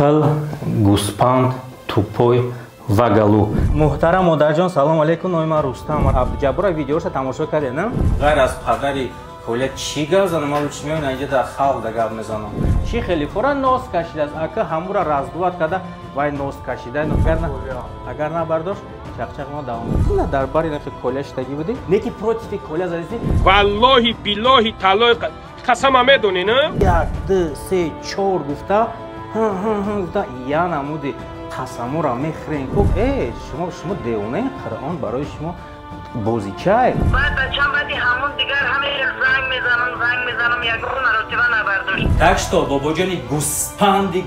қил гӯспанд тупой ва галу. Муҳтарам модарҷон, салом алейкум. Номи ман Рустам. Абдуҷаббора видеоша тамошо кардем, на? Ғайр аз падари Коля чӣ гап занам? Ман чӣ меёна инҷа дар халқ да гап мезанам. Чӣ хеле фора ноз кашидааст. Ака ҳамура раздуват карда вай ноз кашида. Агар набардошт чақчақ ма давом мекунад. Дар бари нахи Коля шидагӣ будӣ? Неки против Коля задисӣ? Валлоҳи биллоҳи таллоҳи қасама медонӣ, на? 1 2 3 4 гуфта гуфта я намуди қасамура мехӯрем. Шумо девонаи Қуръон барои шумо бозичае. Баъд бачам баъди ҳамон дигар ҳамеша занг мезанам ягон маротиба набардошт. Так что бобоҷони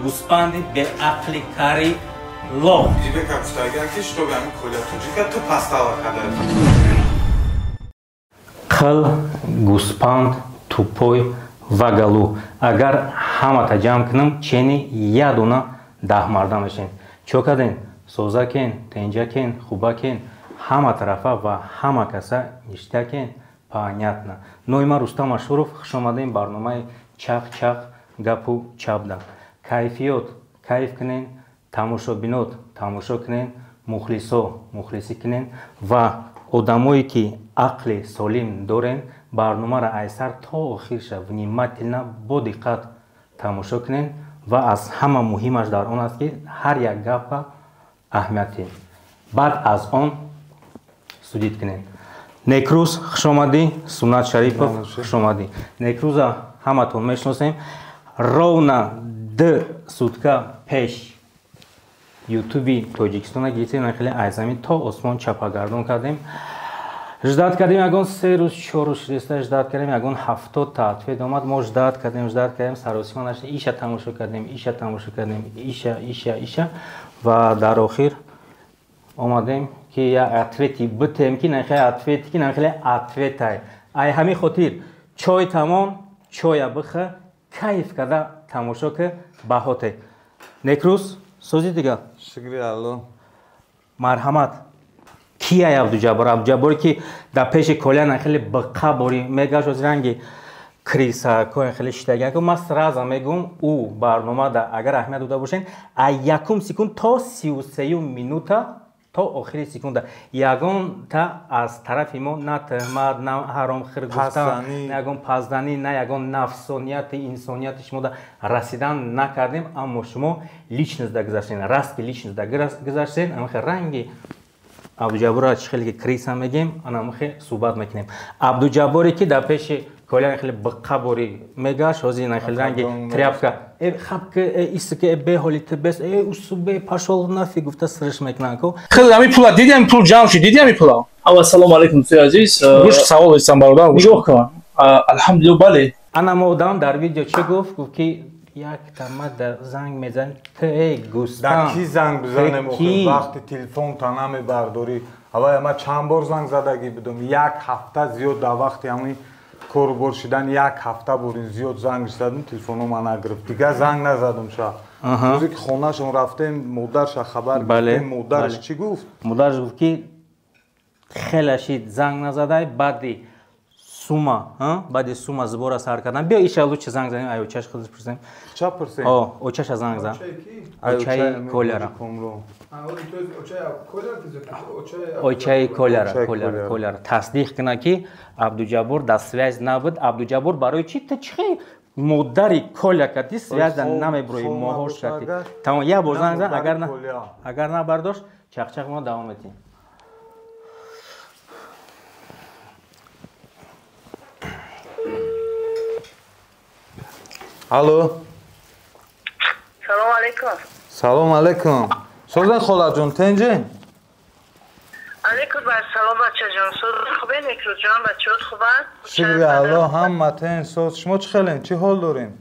гӯспанди беақли кари лох. Тебе как стагянки, что гами Коля туҷика ту пастава кадар. Қил гӯспанд тупой ва галу. Агар ҳамата ҷамъ кунам чени ядуна 10 марда мешен. Чо кардем? Соза кен, тенҷа кен, хуба кен. Ҳама тарафа ва ҳама каса ништа кен. Понятно. Номи ман Рустам Ашуров. Хуш омадем барномаи чақ гапу чабда. Кайфиёт кайф кунен, тамошобинот тамошо кунен, мухлисӣ кунен ва одамое ки ақли солим дорен барномаро айсар то охирша внимательно бо диққат тамошо кунен ва аз ҳама муҳимаш дар он аст ки ҳар як гапа аҳамияти. Баъд аз он судид кунен. Некрӯз хуш омадӣ. Сунат Шарипов хуш омадӣ. Некрӯза ҳаматон мешиносем. Ровна 2 сутка пеш ютуби Тоҷикистона гирифтем, хеле айзами то осмон чапагардон кардем. Ждат кардем ягон 3 рӯз 4 рӯз шиста ждат кардем, ягон 70 та ответ омад. Мо ждат кардем саросима нашид. Иша тамошо кардем, иша ва дар охир омадем ки як ответи битем ки нахе ответи ки нахе ответай. Ай ҳами хотир чой тамом, чоя биха кайф карда тамошо ки баҳоте. Некрӯз сози дига. Шукри Аллоҳ. Марҳамат. Кия Абдуҷаббор ки дар пеши Коля нахеле биқа бори мегашт аз ранги криса ко хеле шитаган ко ман сразу мегум ӯ барнома да агар аҳамият дода бошен а якум секунд то 33 минута то охири секунда ягон та аз тарафи мо на tuhmat на ҳаромхӯр гуфтан на ягон пазданӣ на ягон нафсонияти инсонияти шумо да расидан накардем, аммо шумо личност да гузаштен, раст ки личност да гузаштен. амахе ранги Абдуҷаббора чӣ хеле ки криса мегем анамахе суҳбат мекунем. Абдуҷабборе ки дар пеши Коля хеле биқа бори мегашт ҳозир нахел ранги тряпка хабка иске беҳоли тибес усубе пашол нафи гуфта сириш мекунан ко. Хеле ами пула диди, ами пул ҷамъ шуд, диди ами пула. Аввал салом алейкум дӯстои азиз. Гӯш савол доштам бародар. Нигоҳ кун. Алҳамдулиллаҳ бале. Ана модам дар видео чӣ гуфт? Гуфт ки як тамада занг мезани гӯстан. Дар ки занг бизанем охир вақти телефон та намебардорӣ. Аввал ман чанд бор занг задагӣ будам. Як ҳафта зиёд дар вақти ҳамин корбор шидан як ҳафта бурин зиёд занг задам, телефоно ман нагирифт. Дигар занг назадам ша. рӯзе ки хонашон рафтем модарша хабар гирифтем. Модараш чӣ гуфт? Модараш гуфт ки хеле шид занг назадай баъди сума зубора сар кардан. Биё иша лучше занг занем, ай очаш худаш пурсем. Ча пурсем? Очаша занг зан. Очаи Коляра. Очаи Коляра. Тасдиқ куна ки Абдуҷаббор дар связь набуд. Абдуҷаббор барои чӣ та чихе модари Коля кати связь намеброи моҳош кати. Тамом як бор занг зан, агар набардошт чақчақ мо давом метем. Алло. Салом алейкум. Салом алейкум. Созан холаҷон тенҷен? Алейкум салом бачаҷон. Соз хубе некрӯҷон, бачаҳот хубанд? Шукри Аллоҳ, ҳама тен соз. Шумо чӣ хелен? Чӣ ҳол дорем?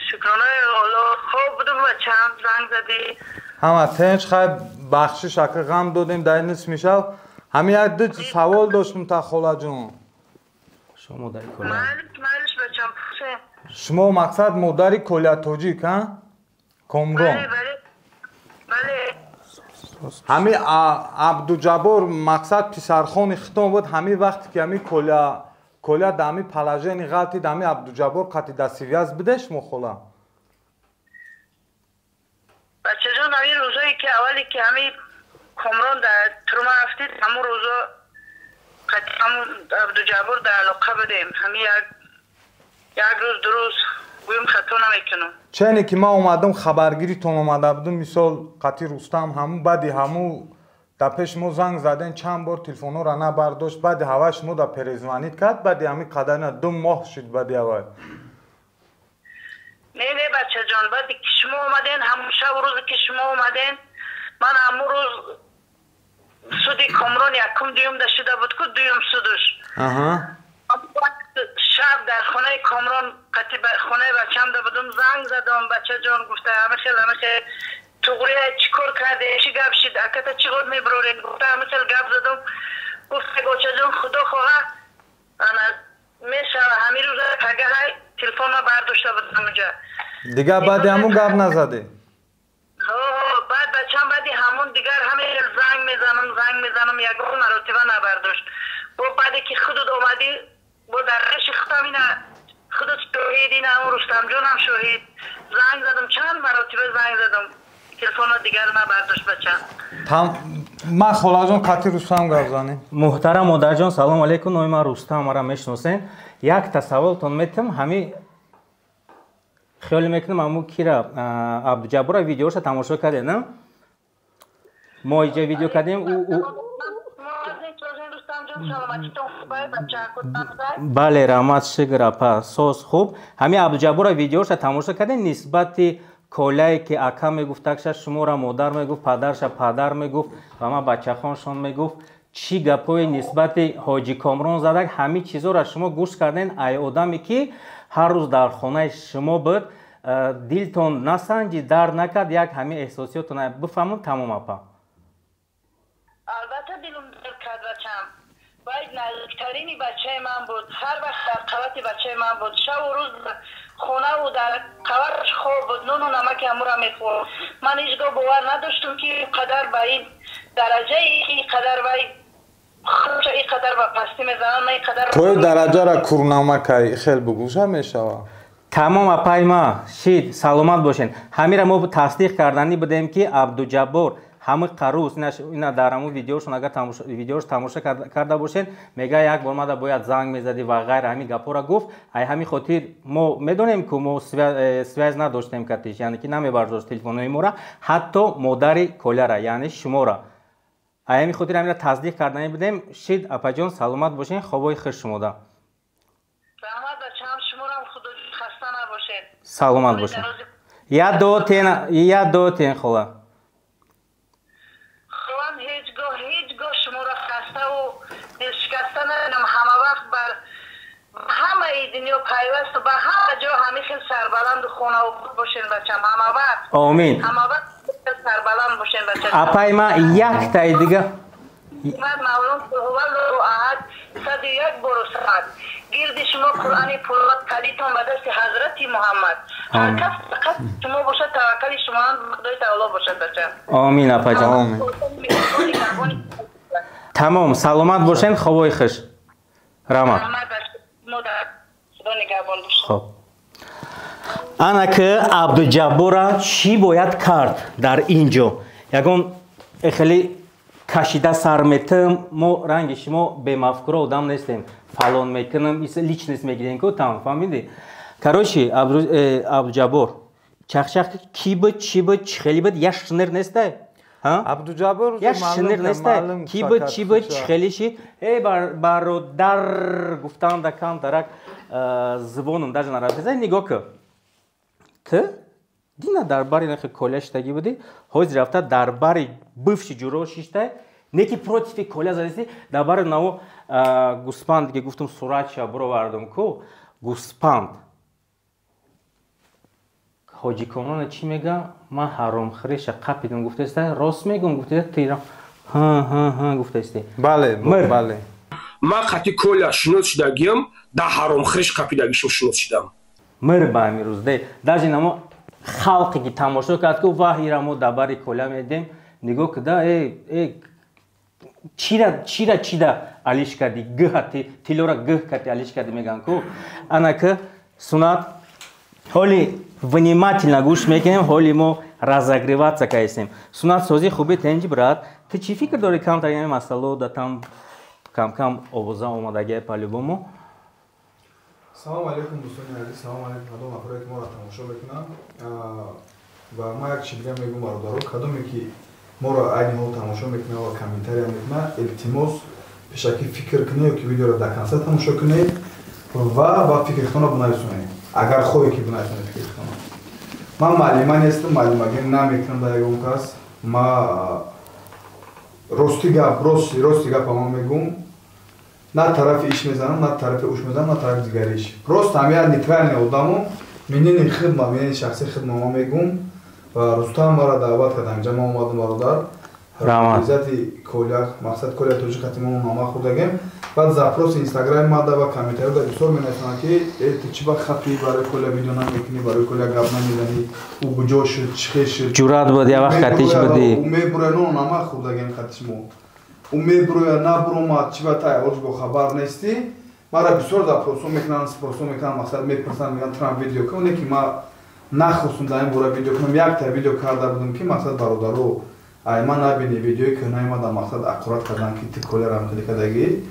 Шукронаи Аллоҳ. Хоб будум бачаам занг задӣ. ҳама тенҷ хай бахшиш ака ғам додем дар нисфи шаб. ҳамин як ду савол доштум та холаҷон. Шумо модари Коля. Майлиш бачаам пурсем. шумо мақсад модари Коля Тоҷик Комрон? бале. ҳамин Абдуҷаббор мақсад писархони хитон буд. ҳамин вақте ки ҳамин Коля да ҳамин положени ғалти да ҳамин Абдуҷаббор қати да связ бидеш мо хола. اولی که همین کامران در ترما افتید همون روزا همون عبدالجبار در علاقه بدیم همین یک روز دو روز گویم خطا نمیکنم چنی که ما اومدم خبرگیری تون اومده بودم مثال قطی رستم همون بعدی همون در پیش ما زنگ زدن چند بار تلفن را نبرداشت بعد هواش ما در پریزوانیت کرد بعد همین قدر نه 2 ماه شد بعد هوا نه بچه جان بعد که شما اومدین همون شب روز که شما اومدین من همون روز سودی کامران یکم دویم ده شده بود که دویم سودش شب در خانه کامران قطعی خانه بچم ده بودم زنگ زدم بچه جان گفته همه خیل توغریه چی کار کرده چی گپ شید اکتا چی گفت میبرورین گفته همه خیل گپ زدم گفته بچه جان خدا خواه میشه همین روز پگه های تلفن ما برداشته بودم اونجا دیگه بعد همون گپ نزده بعد بچم بعدی همون دیگر همه زنگ میزنم یکم مرتبه نبرداشت با بعدی که خودت اومدی با در رش ختم اینه خودت شهید اینه همون رستم جان هم شهید زنگ زدم چند مرتبه زنگ زدم تلفن دیگر نبرداشت بچم ما خلا جان قطعی رستم گپ زنیم محترم مادر جان سلام علیکم نوی من رستم مرا میشناسین یک تصورتون میتم همین خیال میکنم امو کیرا عبدالجبار ویدیوش تماشا کرده نه ما اینجا ویدیو کردیم بله رحمت شکر اپا سوز خوب همین عبدالجبار ویدیوش تماشا کرده نسبت کولایی که اکا میگفت شما را مادر میگفت پدرش پدر میگفت و ما بچه خانشان میگفت چی گپای نسبت حاجی کامران زدک همین چیزا را شما گوش کردین ای آدمی که هر روز در خانه شما بود دلتون نسنجی درد نکرد یک همین احساسیاتون بفهمون تمام اپا البته دلم درد کرد بچم باید نزدیکترینی بچه من بود هر وقت در قوت بچه من بود شب و روز خونه و در قوتش خوب بود نون و نمک همون را میخورد من هیچگاه باور نداشتم که قدر به این درجه ای قدر به خودش این قدر به پستی میزنن نه این قدر توی درجه را کورنمک خیلی بگوشه میشوه تمام اپای ما شید سلامت باشین همین را ما تصدیق کردنی بودیم که عبدالجبار همه قروس اینا در همون ویدیوشون اگر ویدیوش تماشا کرده باشین میگه یک بار ما باید زنگ میزدی و غیر همین گپا را گفت ای همین خاطر ما میدونیم که ما سویز نداشتیم کتیش یعنی که نمیبرداشت تلفن‌های ما را حتی مادر کوله را یعنی شما را ای همین خاطر همین را تصدیق کردنی بودیم شید اپا جان سلامت باشین خوابای خوش شما دا سلامت باشین یا دو تین خلا خواهم هیچگاه شما را خسته و شکسته ندارم همه وقت بر همه دنیا پیوست و به همه جا همه خیلی سربلند و خونه و خود باشین بچم همه وقت آمین همه وقت سربلند باشین بچم اپای ما یک تای دیگه من مولان صحبت و احد 101 بار ساعت گرد شما قرآن پولات کلیتون به دست حضرت محمد هر کس فقط شما باشد توکل شما خدای تعالی باشد بچم آمین اپا جان تمام سلامت باشین خوابای خوش رحمت خب انا که عبدالجبار چی باید کرد در اینجا یکم خیلی کشیده سر میتم ما رنگ شما به مفکوره آدم نیستیم فلان میکنم ایسا لیچنس میگیرین که تمام فهمیدی کروشی عبدالجبار چخ کی بود چی بود چی خیلی بود یا شنر نیسته عبدالجبار یا شنر نیسته کی بود چی بود چی خیلی شی ای برادر گفتم دکان درک زبونم در جنرال بزنی نگاه که دینا درباری نخ کولش تگی بودی حاضر رفته درباری بفشی جورو شیشته неки против коля задеси дабар наво гуспанд ки гуфтум суратша буровардум ку гуспанд ҳоҷи комрона чӣ мега ман ҳаромхӯриша қапидум гуфтаиста рост мегум гуфта тира гуфтаисти бале бале ман қати коля шинос шудагиам да ҳаромхӯриш қапидагишо шинос шудам мир ба амирӯз де даже намо халқе ки тамошо кард ку ваҳира мо дабари коля медем нигоҳ куда чира алиш карди тилора гӯҳ карди алиш карди меган ку ана ки сунат ҳоли внимательно гӯш мекунем ҳоли мо разогреваться кайсем. Сунатсози хуби тенҷи брат. Ты чӣ фикр дорӣ камтар ями масъало да там кам овоза омадагия по-любому? Салом алейкум дӯстони азиз, салом алейкум ҳадо нафаре ки моро тамошо мекунанд. Ва ма як чиз дигар мегӯм бародаро, кадоме ки моро айни ҳол тамошо мекунад ва комментария мекунад, илтимос пешаки фикр кунед ки видеоро дар конца тамошо кунед ва ба фикрхона бинависонед. Агар хоҳед ки бинависонед фикрхона. Ман маълима нестам, маълимагӣ наметунам дар ягон кас. Ма рости гапа ман мегӯм. На тарафи иш мезанам, на тарафи уш мезанам, на тарафи дигариш. Просто ҳамия нейтральный одаму минини хидма, минини шахси хидма ма мегӯм ва Рустам мара даъват кард анҷа ма омадам бародар. Иззати Коля, мақсад Коля тоҷи қатимон нома хурдагем. Баъд запроси Инстаграм мада ва комментариё да бисёр менависанд ки ту чӣ ба хапӣ барои Коля видео намекунӣ, барои Коля гап намезанӣ, ӯ куҷо шуд, чӣ хел шуд. Ҷуръат буд я вақт хатиш будӣ. Ӯ мебурояд нома хурдагем хатиш мо. Ӯ мебурояд набуромад, чӣ ба тай ҳоҷ бо хабар нестӣ. Мара бисёр запросо мекунанд, спросо мекунанд, мақсад мепурсанд, мегӯянд Трам видео кун, не ки ма нахостум дар ин бора видео кунам. Якта видео карда будам ки мақсад бародаро ман набини видеои кӯҳнаи ма дар мақсад аккурат кардан ки ти Колярам хеле кадагӣ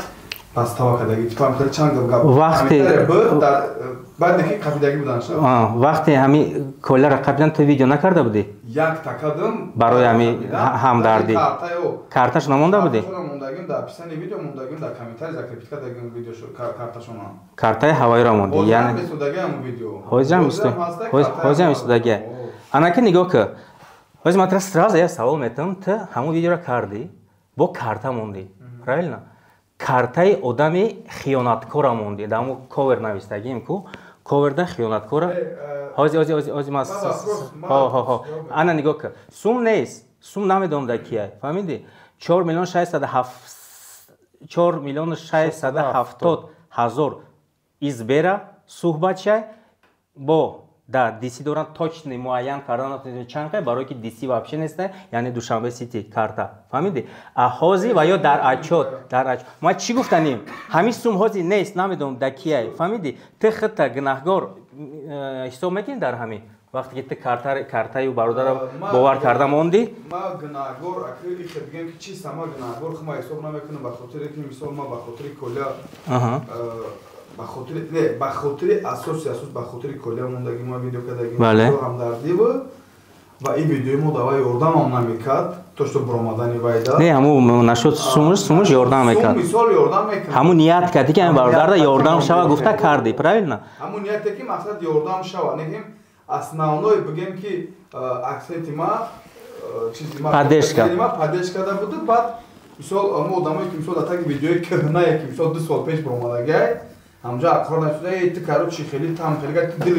пас тава кадагӣ типам хеле чанд гап буд баъд ки қабидагӣ будан шад. Вақте ҳами Коляра қаблан ту видео накарда будӣ? Якта кардам барои ҳами ҳамдардӣ. Карташ намонда будӣ? Мондагим дар писани видео, мондагим дар комментарий закрепит кардагим видео карташона. Картаи ҳавоиро монди, яъне мисудагиам видео. ҳозирам истодагия. Анаки нигоҳ кӣ. Ҳозир ман сразу я савол метавам, ту ҳамон видеоро кардӣ, бо карта мондӣ, правильно? Картаи одами хиёнаткора мондӣ, дар ҳамон ковер навистагием ку, коверда хиёнаткора. Ҳозир ман ана нигоҳ кӣ. Сум нест, сум намедонам дар кия, фаҳмидӣ? 4,670,000 избера суҳбатчай бо да диси доранд точный муайян кардан чанд қай барое ки диси вообще неста, яъне Душанбе сити карта, фаҳмидӣ? А ҳозир ва ё дар отчёт ма чӣ гуфтанем? Ҳамин сум ҳозир нест, намедонам дар кияй, фаҳмидӣ? Ты худта гунаҳгор ҳисоб мекунӣ дар ҳамин вақте ки ты картаи бародарро бовар карда мондӣ? Ма гунаҳгор акли бигем ки чист ама гунаҳгор ма ҳисоб намекунам ба хотире ки мисол ма ба хотири Коля ба хотири асос ба хотири Коля мондаги ма видео кардагим ҳамдардӣ буд ва ин видеои мо давай ёрдамам намекард то што биромадани вайда. Не, ҳамун нашуд сумуш ёрдам мекард. Мисол ёрдам мекард. Ҳамун ният кардӣ ки ҳамин бародарда ёрдам шава гуфта кардӣ, правильно? Ҳамун ният ки мақсад ёрдам шава, не основной бигем ки аксенти ма чизи ма падешкада буду. Баъд мисол мо одамое ки мисол атаки видеои кӯҳнае ки мисол 2 сол пеш биромадагай ҳамҷо акрор нашуда ти кару чи хели там хели дил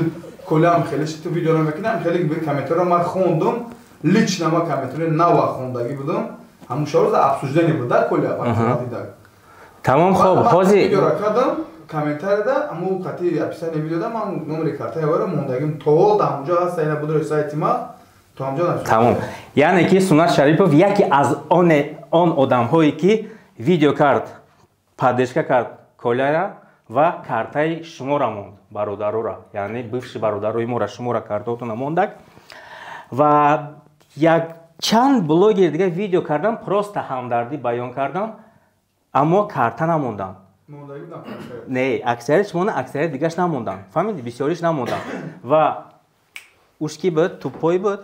Колям хели ти видео намекунам хели комментариё ма хондум лично ма комментариё нава хондаги будам ҳамун шароз обсуждение буд да Коля вақти тамом хоб ҳозир видео кардам комментарияда аммо қати описание видеода ман номери картаи ҳавоиро мондагим то да ҳамҷо ҳаст ина буд сайти ма то ҳамҷо тамом. Яъне ки Сунат Шарипов яке аз он одамҳое ки видео кард падешка кард Коляра ва картаи шуморо монд, бародарора, яъне бывши бародарои мора шуморо картаотона мондак ва як чанд блогер дига видео кардан, просто ҳамдардӣ баён кардан, аммо карта намондан. Не, аксарияш мондан, аксарияш дигаш намондан. Фаҳмидӣ, бисёриш намондан. Ва ушки буд, тупой буд.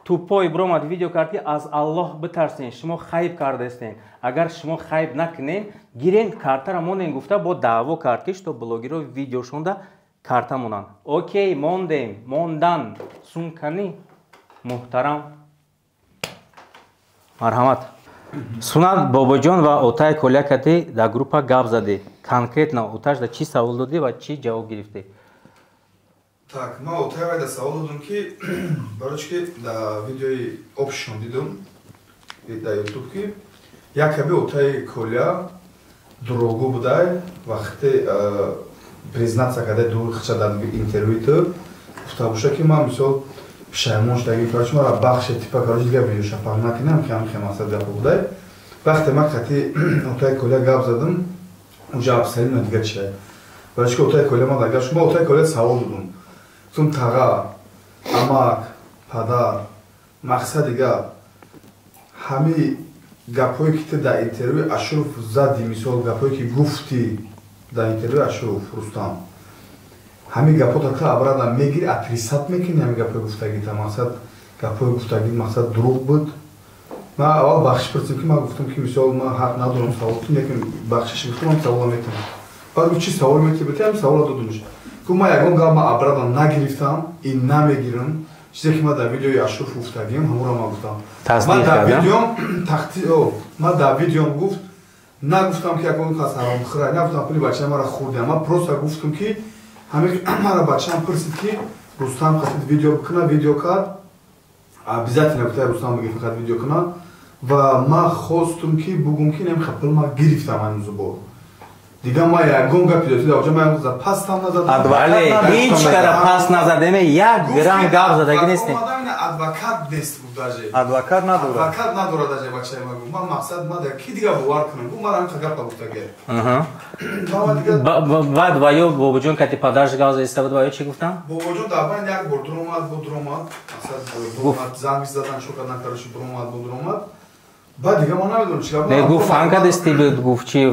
Тупой биромад видео кард ки аз Аллоҳ битарсен, шумо хайб кардастен. Агар шумо хайб накунен, гирен картаро монен гуфта бо даъво кард ки што блогерҳо видео шунда карта монанд. Окей, мондем, мондан, сумкани муҳтарам. Марҳамат. Сунат Бобоҷон ва Отай Колякатӣ дар группа гап задӣ. Конкретно Оташ да чӣ савол додӣ ва чӣ ҷавоб гирифтӣ? Так, ма Отайвайда савол додам ки барои ки дар видеои опшон дидум дар YouTube ки якаби Отай Коля дурогӯ будай вақте презентация карда дурхча дар интервюиту гуфта боша ки ман мисол пишаймон шудаги короче мара бахше типа короче дига видео шапақ накунам ки ҳамин мақсад гапа будай. Вақте ма қати Отай Коля гап задам уҷа абсалина дига чия барои ки Отай Коля ма дагар шума Отай Коля савол додум тун таға, амак, падар, мақсадига ҳами гапҳое ки ту дар интервюи Ашуруф задӣ, мисол гапҳое ки гуфтӣ дар интервюи Ашуруф Рустам, ҳами гапҳота ту абрада мегирӣ, атрисат мекунӣ ҳами гапҳои гуфтагита, мақсад гапҳои гуфтагит мақсад дурӯғ буд? Ман аввал бахшиш пурсидам ки ман гуфтам ки мисол ман ҳақ надорам саволтон, лекин бахшиш гуфтам ман савола метавонам. Баъд чӣ савол метавонӣ? Ҳам савола додумш. Гуфт ман ягон гап ман абрада нагирифтам, ин намегирам. چیزی که من در ویدیوی اشرف گفتم همون رو گفتم. من در ویدیوم من در ویدیوم گفت نگفتم که اون کس حرام خورد، نگفتم پلی بچه مرا خورده، من پروسا گفتم که همین مرا بچه‌ام پرسید که رستم خواست ویدیو بکنه، ویدیو کرد. بیزاتی نگفته رستم بگه فقط ویدیو کنه و من خواستم که بگم که نمیخوام پل ما گرفتم این زبور. دیگه ما یکون گپی داشتیم اونجا من گفتم پس تام نزدم. ولی هیچ کار پس نزدیم، یک گرم گپ زدگی نیست. ادوکات نیست بود داجی. ادوکات نداره. ادوکات نداره داجی بچه ما گفت. من مقصد ما در کی دیگه باور کنم. گفت ما هم خبر گفته که. بعد وایو بابا جون کتی پدرش گاز استفاده وایو چی گفتم؟ بابا جون دابان یک بار درومات بود درومات. مقصد درومات زنگ زدن شو کردن کارش درومات بود درومات. بعد دیگه ما نمیدونم چیکار کنم. نگو فانکا دستی بود گفت چی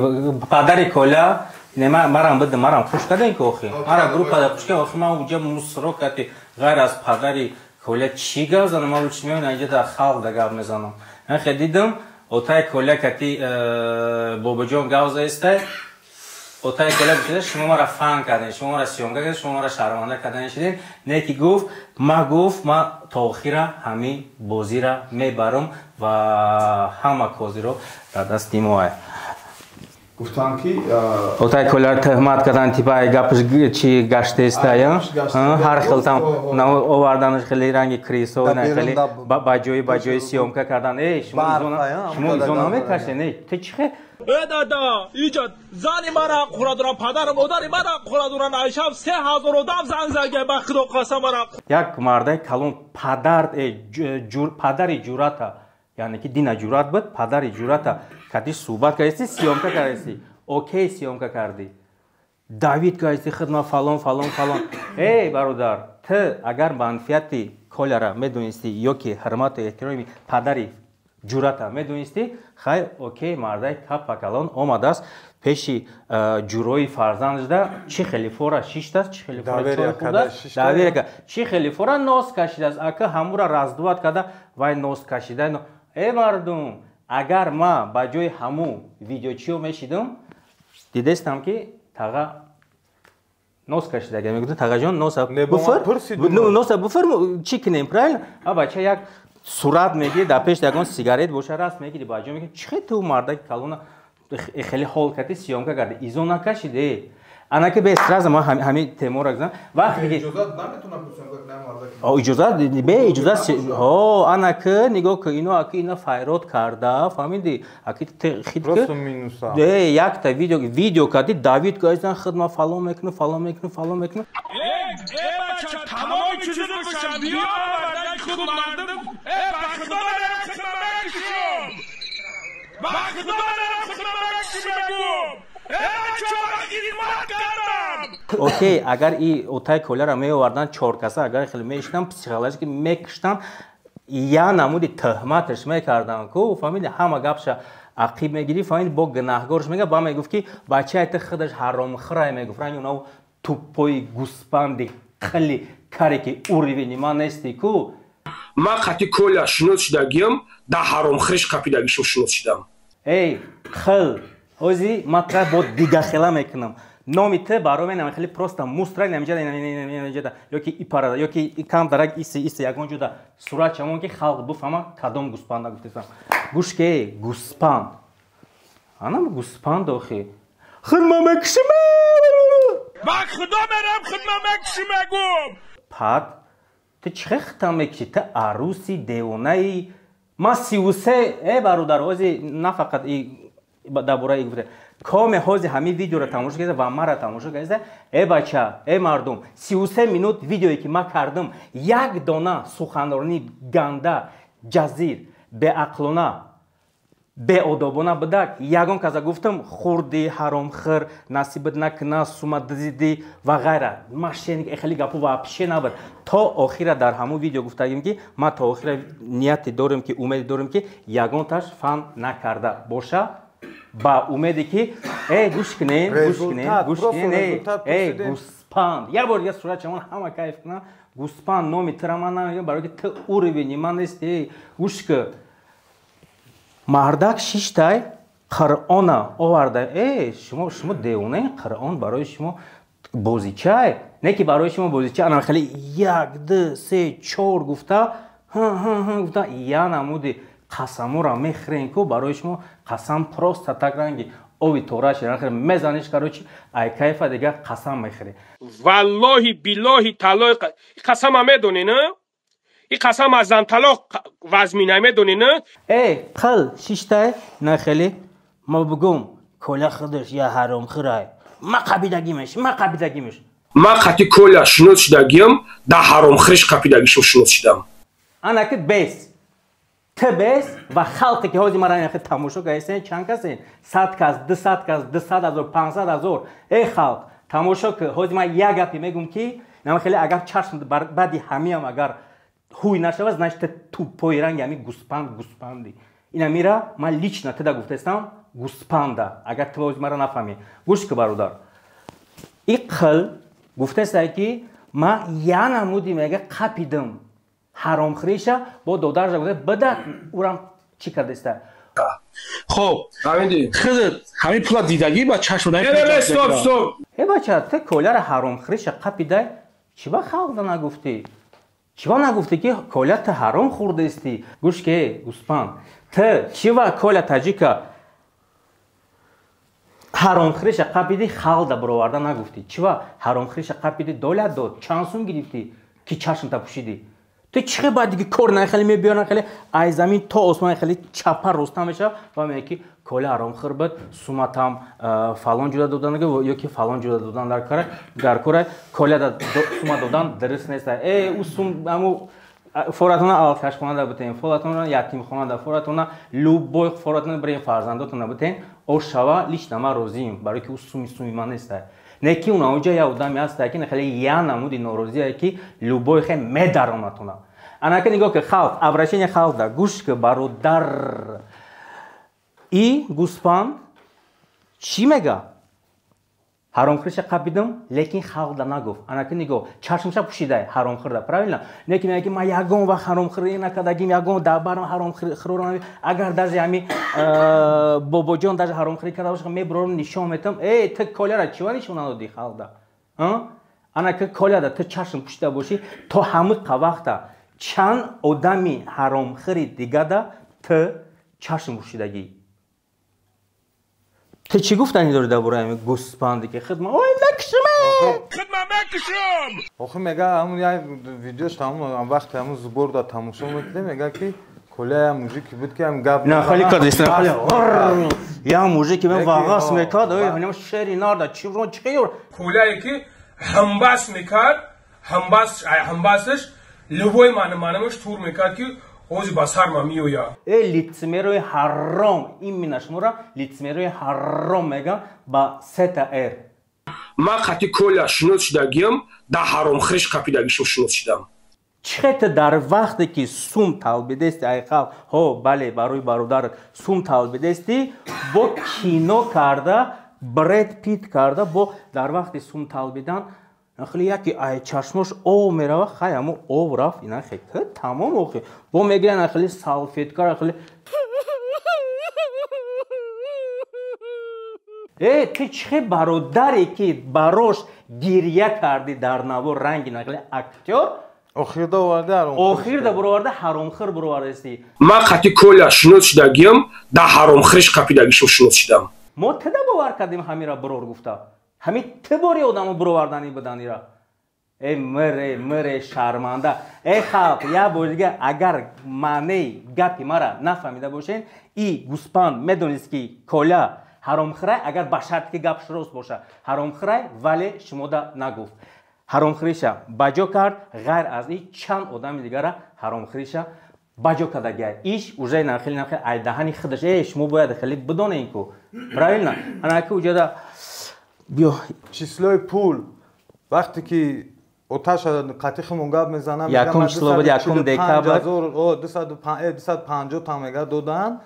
پدری کلا نما مرام بده مرام خوش کردن که آخی مرا گروه پدر خوش کرد آخی من اونجا مصرو کردی غیر از پدری کلا چی گاز زنم من چی میون اینجا در خلق دگاب میزنم من خیلی دیدم اوتای کلا کتی بابا جون گاز است اوتای کلا بشه شما مرا فان کردین شما مرا سیوم کردین شما مرا شرمنده کردین شدین نه کی گفت ما تاخیره همین بازی را میبرم و همه کازی رو در دست تیم‌ها گفتم که اوتای کلا تهمت کردن تیپای گپش چی گشته است یا هر خلطم آوردنش خیلی رنگ کریسو نه خیلی باجوی سیوم کردن ای شما ایزونا میکشین ای تو چیه دادا ایجاد زنی مرا خوردن پدر مادری مرا خوردن عشب 3000 آدم زنگ زده به خدا قسم مرا یک مرد کلون پدری جوراتا یعنی که دینا جورات بود پدری جوراتا کتی صحبت کردی سیوم کردی اوکی سیوم کردی داوید کردی خدمت فلان ای برادر تو اگر منفیتی کولرا میدونستی یا که حرمت و احترامی پدری جوراتا میدونستی خیر اوکی مرده کپ کلان آمده است پیشی جوروی فرزندش ده چی خیلی فورا شیشت است چی خیلی فورا چی خیلی فورا ناس کشیده است اگه همو را رازدوات کرده وای ناس کشیده ای مردم اگر ما با جای همو ویدیو چیو میشیدم دیدستم که تاغا ناس کشیده اگر میگه تاغا جان ناس بفر چی کنیم پرایل بچه یک صورت میگیری در پیش یکان سیگارت باشه راست میگیری با جای میگه چی تو مرده کلونا خیلی حال کردی سیام کرده ایزو نکشیده انا که به استراز ما همین تیمور اگزم وقتی که اجازت نمیتونم بسازم اجازت به اجازت ها انا که نگاه که اینا فایرات کرده فهمیدی اکی خیلی درست مینوسا یک تا ویدیو کردی داوید گایزن خدمت فالو میکنه ای بچه تمام چیزو بشم بیا بردن خود مردم ای بخدا برم خدمت بکشم بخدا برم خدمت بکشم اوکی اگر این اوتای کوله را می آوردن 4 کسا اگر خیلی میشتن پسیخولوژیک میکشتن یا نمودی تهمتش میکردن که فهمیدی همه گپش عقیب میگیری فهمیدی با گناهگارش میگه با میگفت که بچه ایت خودش حرام خورای میگفت رنگ اونو توپای گوسپندی خیلی کاری که اوریوینی ما نیستی که من خطی کوله شنود شدگیم در حرام خورش کپیدگیشم شنود شدم ای خل اوزی مطرح با دیگه خیلی میکنم نامی ته برای من خیلی پروستا مسترای نمیجد یا که ایپارا یا که کم درک ایسی یکون جدا صورت چمون که خلق بفهمه کدام گوسپند گفتم گوش که گوسپند آنم گوسپند آخی خدمت مکشم با خدا برم خدمت مکشم گم پد تو چه خدمت مکشی تو عروسی دیونه ما 33 ای برادر اوزی نه فقط درباره این گفته کام حوزه همین ویدیو را تماشا کرده و ما را تماشا کرده ای بچه ای مردم 33 مینوت ویدیویی که ما کردم یک دانه سخنرانی گنده جزیر به عقلانه беодобона будак ягон каза гуфтам хурди ҳаромхӯр насибат накна сума дизиди ва ғайра машеник эхели гапу вообще набуд то охира дар ҳамун видео гуфтагим ки ма то охира нияте дорем ки умеде дорем ки ягонташ фан накарда боша ба умеде ки гӯш кинен гӯспанд як бор дигар сурат чамон ҳама кайф кунам гӯспанд номи тира ман намегам барои ки ты уровени ман нести гӯш ки мардак шиштай қуръона оварда шумо девонаин қуръон барои шумо бозичай не ки барои шумо бозичай ана хеле 1 2 3 4 гуфта гуфта я намуди қасамура мехӯрен ку барои шумо қасам просто так ранги ови тораш мезаниш короче ай кайфа дигар қасам мехӯре валлоҳи биллоҳи таллоҳи қасама медонӣ на این قسم از زن طلاق وزمی نمیدونی نه؟ قل شیشتای نه خیلی ما بگم کلا خودش یا حرام خورای ما قبیدگیمش ما قطی کلا شنود شدگیم ده حرام خورش قبیدگیشم شنود شدم انا که بیس ته بیس و خلقی که حاضی مرا نخی تماشا گایستین چند کسین 100 کس 200 کس 200,000 500,000 خلق تماشا که حاضی من یک گپی میگم که نم خیلی اگر چشم بعدی همیم اگر хуй нашава, значит, тупой ранги, ами гуспанди. Ина мира, ма лично теда гуфтестам, гуспанда, агар ты воз мара нафами. Гушка барудар. И қил, гуфтестай ки, ма я намуди мега қапидам. Харом хриша, бо додаржа гуфте, бада урам чи кардеста. خب خودت همین پولا دیدگی با چشم داری стоп بچه ته کولر حرام خریش قپیده چی با خلق نگفتی؟ چی با نگفتی که کولت حرام خورده استی؟ گوش که گوسپان ته چی با کولت تاجیکا حرام خریش قپیده خلق دا برآورده نگفتی؟ چی با حرام خریش قپیده دولت داد چند سوم گرفتی که چشم تا پوشیدی؟ تو چه بعد دیگه کار نخلی میبیارن خیلی ای زمین تا آسمان خیلی چپر رسته میشه و میگه که کلا حرام خور بود سومتام فلان جودا دادن یا که فلان جودا دادن در کار کلا سومت دادن درست نیست او سوم امو فوراتون آلکش خانه بودین فوراتون یتیم خانه فوراتون لوبوی فوراتون برای فرزنداتون بودین او شوا لیش نما روزیم برای که او سومی من نیست не ки уна уҷа я одаме ҳаста ки хеле я намуди норозие ки любои хе медаронатуна анака нигоҳ ки халқ обращение халқ да гӯш ки бародар и гӯспанд чӣ мега ҳаромхӯриша қабидам лекин халқ да нагуфт анака нигоҳ чашмша пӯшида ҳаромхӯрда правильно не ки мега ки ман ягон вақт ҳаромхӯрӣ накардагим ягон давбарам ҳаромхӯрора агар даже ҳами бобоҷон даже ҳаромхӯрӣ карда боша мебурорам нишон метам ты коляра чива нишон надодӣ халқда анака коляда ты чашм пӯшида бошӣ то ҳамиқа вақта чанд одами ҳаромхӯри дигада ты чашм пӯшидагӣ تو چی گفتنی داری درباره همین گوسپندی که خدمت مکشم آخه میگه همون یه ویدیوش تمام وقت همون زبور دا تماشا میکنه میگه که کله موزیکی بود که هم گپ نه خیلی کردیست نه خیلی یا موزیکی من واقعاس میکرد هنیم شعری نارده چی رو چیور کله که همباس میکرد همباسش لبوی منمش تور میکرد که اوزی بسر ما میویا لیتسمیروی حرام این مینشمورا لیتسمیروی حرام میگم با ستا ما خطی کلا شنود شدگیم ده حرام خریش قپیدگیشم شنود شدم چخت در وقتی که سوم طالبیدستی ای خال ها بله برای برادر سوم طالبیدستی با کینو کرده برد پیت کرده با در وقتی سوم طالبیدن خیلی یکی ای چشمش او میره خیلی همون او رفت اینا خیلی تمام اوخی با میگن خیلی سالفیت کار خیلی تو چه برادری که براش گریه کردی در نوو رنگی نخیلی اکتور آخیر دا برآورده آخیر دا برآورده حرامخور برآورده استی ما خطی کلا شنود شدگیم ده حرامخورش قپیدگیشم شنود شدم ما تدا باور کردیم همین را برار گفته همین تباری آدمو برآوردنی بدنی را ای مره شرمنده ای خلق یا بودیگه اگر معنی گپی مرا نفهمیده باشین ای گوسپند میدونید که کلا حرامخوره اگر به شرط که گپ درست باشه حرامخوره ولی شما دا نگفت حرامخوریشا بجا کرد غیر از این چند آدم دیگه را حرامخوریشا баҷо кардагия иш уже нахели ай даҳани худаш шумо бояд хели бидонед ку правильно анаки уҷада биё числои пул вақте ки оташ қатихмон гап мезанам якум число буд якум декабр 250 та мега додан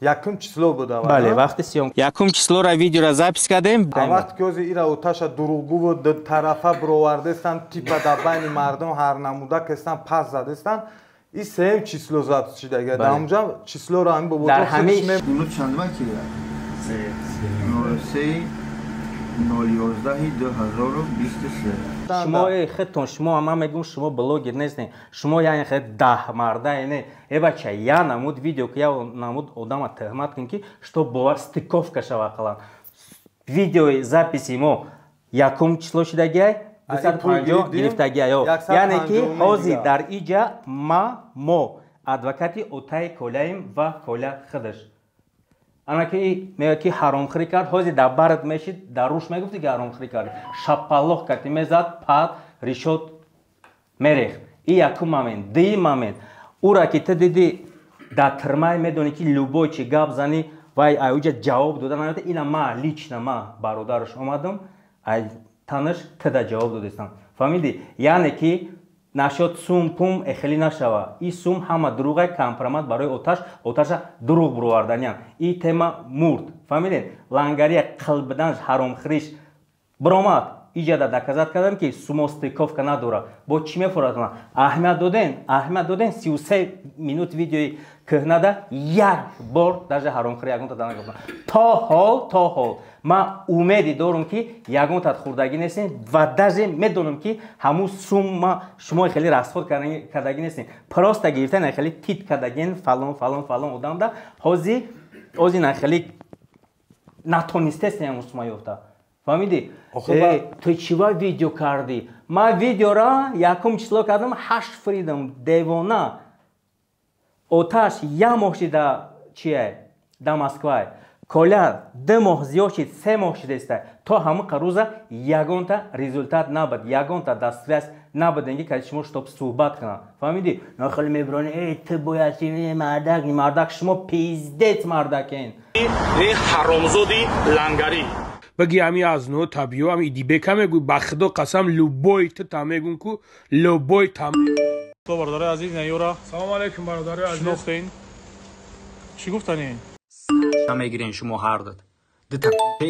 якум число буда бале вақти сиём якум числоро видеоро запис кардем вақте ки ози ира оташа дуруғгу буд ду тарафа бировардестан типа дар байни мардум ҳар намуда кестан пас задестан ин сеюм число запис шидага дар онҷа числоро ҳамин бо дар ҳамин чандма ки 011-2023 шумо худтон шумо ама мегум шумо блогер нестен шумо яъне хе 10 марда не бача я намуд видео ки я намуд одама тӯҳмат кунем ки што бовар стиковка шава қалан видеои записи мо якум число шидагиай 250 гирифтагиай яъне ки ҳозир дар иҷа мо адвокати Отаи Коляем ва Коля худаш анаки мега ки ҳаромхӯрӣ кард ҳозир дар барат мешид дар руш мегуфти ки ҳаромхӯрӣ кард шапаллоҳ кард мезад пад решот мерехт и якум момент дуюм момент ура ки ту диди дар тирмай медонӣ ки любой чи гап зани вай айуҷа ҷавоб дода наёфта ина ма лично ма бародараш омадам ай таныш туда ҷавоб додестам фаҳмиди яъне ки нашод сум пум эхелӣ нашава и сум ҳама дурӯғай компромат барои оташа дурӯғ бироварданиям и тема мурд фаҳмидед лангария қилбиданш ҳаромхӯриш биромад иҷада доказат кардам ки сумо стиковка надора бо чӣ мефоратонам аҳамият доден 33 минут видеои кӯҳнада як бор даже ҳаромхӯрӣ ягонта да нагуфтам то ҳол ман умеди дорам ки ягонтат хӯрдагӣ нестем ва даже медонам ки ҳамун сумма шумо хеле расход кардагӣ нестем просто гирифтан хеле тит кардагин фалон одамда ҳозир хеле натонистестем ҳамун сумма ёфта фаҳмиди ту чива видео кардӣ ман видеоро якум число кардам 8 фридам девона оташ я моҳ шида чие да Москвай Коля 2 моҳ зиёд шид 3 моҳ шидеста то ҳамун қарӯза ягонта результат набуд ягонта дастсвяз набуденги ки шумо штоб суҳбат кунам фаҳмиди нахели мебирони ту бояд мардак шумо пиздец мардакен ҳаромзоди лангарӣ баги ами аз но табио ами идибека мегӯй ба худо қасам любой ту та мегӯн ку любой та бародари азиз наёра салому алейкум бародари азиз шинохтен чӣ гуфтанӣ мегирен шумо ҳардат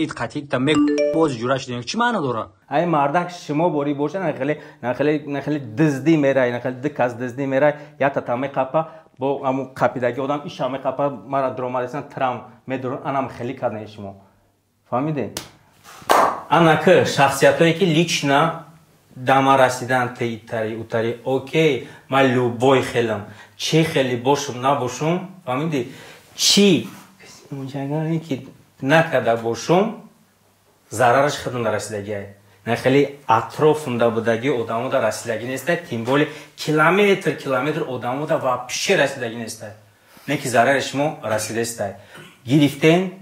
ит қатита мег боз ҷура шидем чӣ маъно дора ай мардак шумо бори боша нахеле дизди мерай нахеле диказ дизди мерай ята та меқапа бо аму қапидаги одам иша меқапа мара дуромадестан трам медорон анам хеле кардем шумо фаҳмидем анаки шахсиятое ки лично дама расидан тари утари окей ман любой хелам чӣ хеле бошум набошум фаҳмиди чӣ мунчагане ки накарда бошум зарараш худам да расидагиай нахели атрофумда будагӣ одамода расидагӣ нестай тим боле километр одамода вообще расидагӣ нестай не ки зарари шумо расидестай гирифтен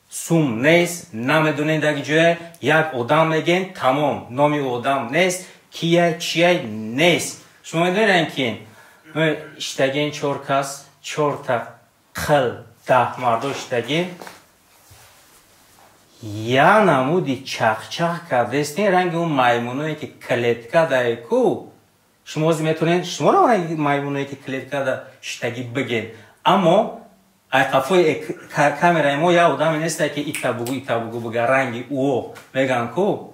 сум нест намедонед даги ҷоя як одам меген тамом номи одам нест кияй чияй нест шумо медонед ки иштагин 4 кас 4 та қил 10 мардо иштагин я намуди чахчах кардестин ранги он маймуное ки клетка дайку шумо метонед шуморо ранги маймуное ки клетка да иштаги бигин аммо айқафои камераи мо я одаме нестай ки ита бугу буга ранги уо меган ку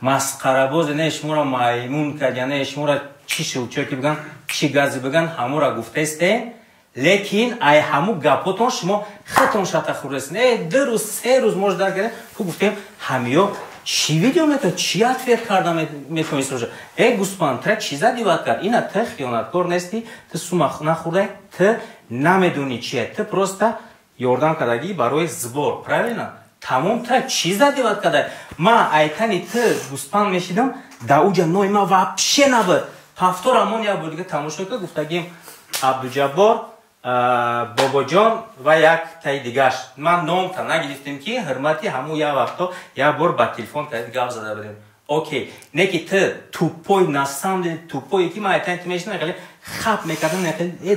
масқарабозе не шуморо маймун кард я не шуморо чӣ шилчоки биган чӣ гази биган ҳамуро гуфтесте лекин ай ҳаму гапотон шумо худтон шата хӯрдестин 2 рӯз 3 рӯз мош даргардем ку гуфтем ҳамиё чӣ видео метавонед чӣ ответ карда метавонед сружа гуспан тра чиза диват кард ина ты хиёнаткор нести ты сума нахӯрдай ты намедонӣ чие ты просто ёрдам кардагӣ барои збор правильно тамом тра чиза диват кардай ман айтани ты гуспан мешидам да уҷа нои ман вообще набуд ҳафторамон як бор дига тамошо кард гуфтагим Абдуҷаббор бобоҷон ва як таи дигаш ман номта нагирифтем ки ҳурмати ҳамун як вақто як бор ба телефон кард гап зада будем окей не ки ты тупой на самом деле тупой ки ман айтани ты мешинам хеле хаб мекардам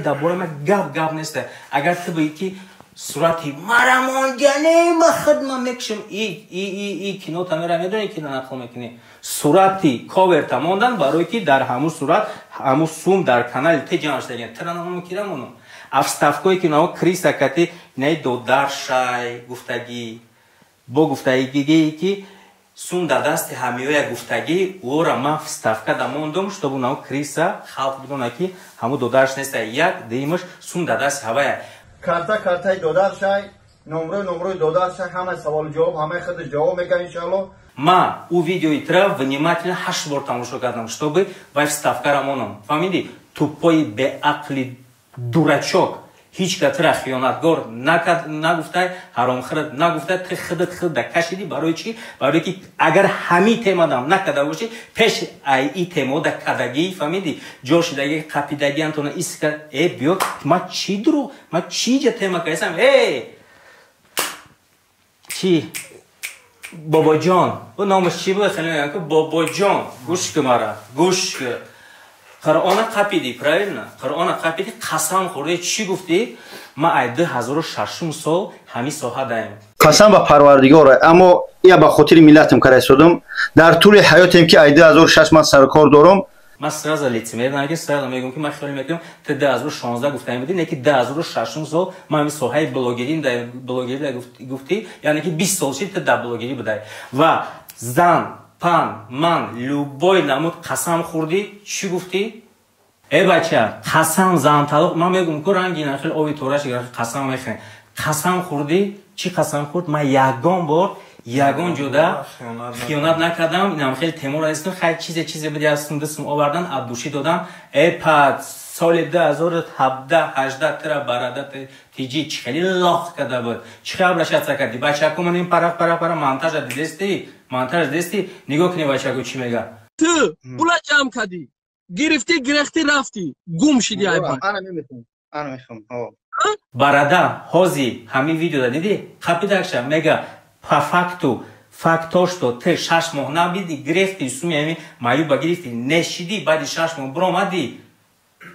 да бора ма гап нест. Агар ту бигӣ ки сурати марамондяне ма хидмат мекушам и кино тамера медонӣ ки нақл мекунӣ сурати коверта мондан барое ки дар ҳамун сурат ҳамун сум дар канали те ҷамъаш даган таранамон кирамону авставкое ки нао криса кати не додаршай гуфтагӣ бо гуфтагии ки сум да дасти ҳамиёя гуфтагӣ ора ман вставка да мондум чтобы нао криса халқ бидона ки ҳамун додарш неста як деимаш сум да дасти ҳавая карта додаршай номрои додаршай ҳамаи саволу ҷавоб ҳамаи худ ҷавоб мекунад иншоалло. Ма у видеои тра внимательно 8 бор тамошо кардам, чтобы вай вставкара монам. Фаҳмидӣ? Тупои беақли дурачок ҳеҷ катра хиёнатгор нагуфтай, ҳаромхӯр нагуфтай, ты худат да кашидӣ барои чӣ? Барои ки агар ҳамин темадам накарда бошӣ, пеш ай и тема да кадагӣ, фаҳмидӣ? Ҷошидагӣ, қапидагӣ антона иска биё, ма чӣ дуруғ, ма чӣ ҷа тема кайсам? Чӣ? Бобоҷон, бу номаш чӣ буд? Хеле Бобоҷон, гӯш кӣ мара, гӯш кӣ. Қуръона қапидӣ, правильно? Қуръона қапидӣ, қасам хӯрдӣ, чӣ гуфтӣ? Ма ай 2006 сол ҳамин соҳа даем. Қасам ба Парвардигор, аммо я ба хотири миллатам кара истодам. Дар тӯли ҳаётем ки ай 2006 ман саркор дорам. Ман сразу лицемер наги сразу мегӯям ки ман хиёл мекунам ты 2016 гуфтаем будӣ, не ки 2006 сол ман ҳамин соҳаи блогерӣ гуфтӣ, яъне ки 20 сол шид ты дар блогерӣ будай. Ва зан пан, ман, любой намуд қасам хӯрдӣ, чӣ гуфтӣ? Бача, қасам занталоқ, ман мегӯям ку рангина хел оби тораш қасам мехӯрем. Қасам хӯрдӣ, чӣ қасам хӯрд? Ман ягон бор, ягон ҷода хиёнат накардам. Инам хел темор ҳастам, хай чизе буди ҳастам, дастам овардан, абдушӣ додам. Пад соли 2017-18 тира барада тиҷи чӣ хели лох карда буд. Чӣ хел обращаться кардӣ? Бачаку ман ин пара монтажа дидести? Монтаж дести? Нигоҳ кунӣ бачаку чӣ мега? Ту пула ҷамъ кардӣ, гирифтӣ, гирехтӣ, рафтӣ, гум шидӣ айбан. Ана мехоҳам. Барада ҳози ҳамин видеода дидӣ? Қапидакша мега по факту фактошто ты 6 моҳ набидӣ, гирефтӣ, суми ҳамин маюба гирифтӣ, нешидӣ, баъди 6 моҳ биромадӣ.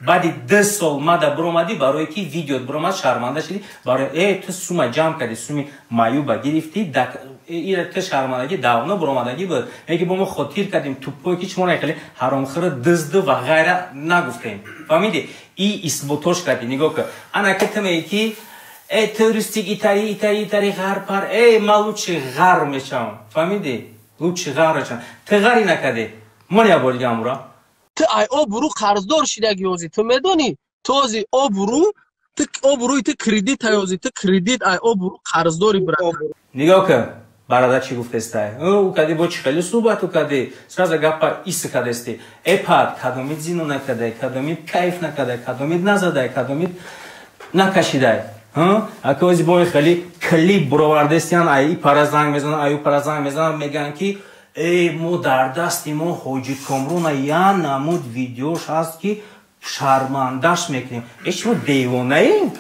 Баъди 2 сол мада биромадӣ, барое ки видеот биромад, шарманда шидӣ, барои ту сума ҷамъ кардӣ, суми маюба гирифтӣ, ту шармандагӣ давно биромадагӣ буд. Яке бо мо хотир кардем, тупое ки чмо нахеле ҳаромхӯр, дизду ва ғайра нагуфтем. Фаҳмидӣ? И исботош кардӣ, нигоҳ кар. Ана ки ту меги ки туристик итари ғар пар, ман лучши ғар мешавам. Фаҳмидӣ? Лучши ғар мешавам. Ту ғари накардӣ. Ман як бор дига амура. Ту ай обрӯ қарздор шидаги ҳозир, ту медонӣ? Ту ҳозир обрӯи ту кредит ҳозир, ту кредит ай обрӯ қарздори брат. Нигоҳ кар. Барада чӣ гуфтестай? У кади бо чӣ хеле суҳбату кади? Сразу гапа иса кадести. Пад кадомит зину накардай, кадомит кайф накардай, кадомит назадай, кадомит накашидай. Ака ози бо хеле клип буровардестиян, ай пара занг мезанад, ай пара занг мезанад, мегӯянд ки мо дар дасти мо Ҳоҷи Комрона я намуд видеош ҳаст ки шармандаш мекунем. Шумо девонаем?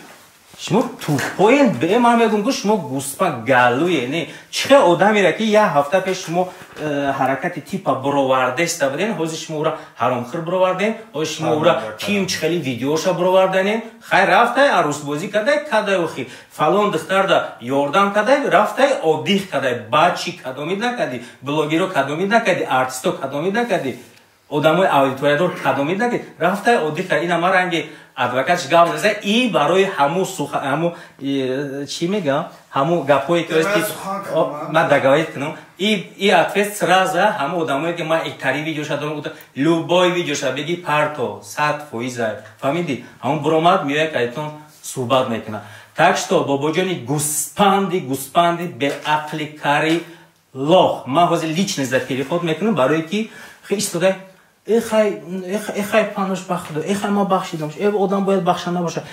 Шумо тупоен? Ман мегӯям ки шумо гуспа галуе, не? Чӣ хел одамеро ки як ҳафта пеш шумо ҳаракати типа бировардеста буден, ҳозир шумо ӯра ҳаромхӯр бировардем, ҳозир шумо ӯра ким чӣ хели видеоша бироварданем. Хай рафтай арӯсбозӣ кадай охир, фалон духтар да ёрдам кадай, рафтай оддих кадай, бачи кадомит накарди, блогеро кадомит накарди, артисто кадомит накарди, одамои аудиториядор кадомит накарди, рафтай оддих кадай. Ина ма ранги адвокатш гап мезанад, и барои ҳамун чӣ мегӯям, ҳамун гапҳое ки ман договорит кунам, и ответ сразу ҳамун одамое ки ман итари видеоша дорам, любой видеоша беги парто 100%, фаҳмидӣ? Ҳамун биромад меояд кадитон суҳбат мекунад. Так что бобоҷони гуспанди беақли кари лох, ман ҳозир лично за телефон мекунам, барое ки истодай хай панош бахудо, хай ма бахшидамш, одам бояд бахшанда бошад.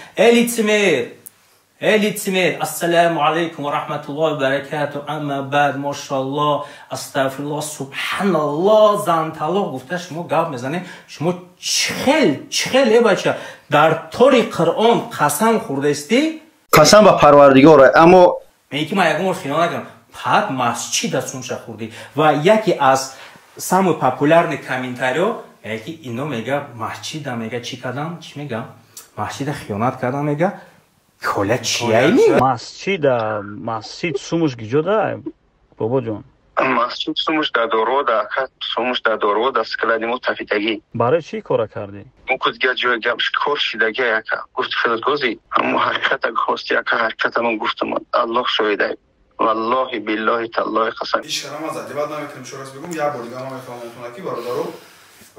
лицемер, ассалому алайкум ва раҳматуллоҳи ва баракату, амма баъд, мошаллоҳ, астағфируллоҳ, субҳаналлоҳ, занталоқ гуфта шумо гап мезанед. Шумо чихел бача дар тори Қуръон қасам хӯрдестӣ? Қасам ба Парвардигор, аммо меги ки ман ягон бор хиёнат накардам. Пад масҷида сумша хӯрдӣ. Ва яке аз самый популярный комментариё یکی اینو میگه مسجد میگه چی کردم چی میگم مسجد خیانت کردم میگه کلا چیه میگه مسجد سومش گیجوده بابا جان مسجد سومش در دروده سومش در دروده سکلادی متفیدگی برای چی کار کردی مکوز گجو گمش کور شدگی یکا گفت خدگوزی اما حرکت گفت یکا حرکت من گفتم الله شویده والله بالله تالله قسم هیچ کلام از ادبیات نمیتونم شورش بگم یه بار دیگه ما میفهمونتون که برادرو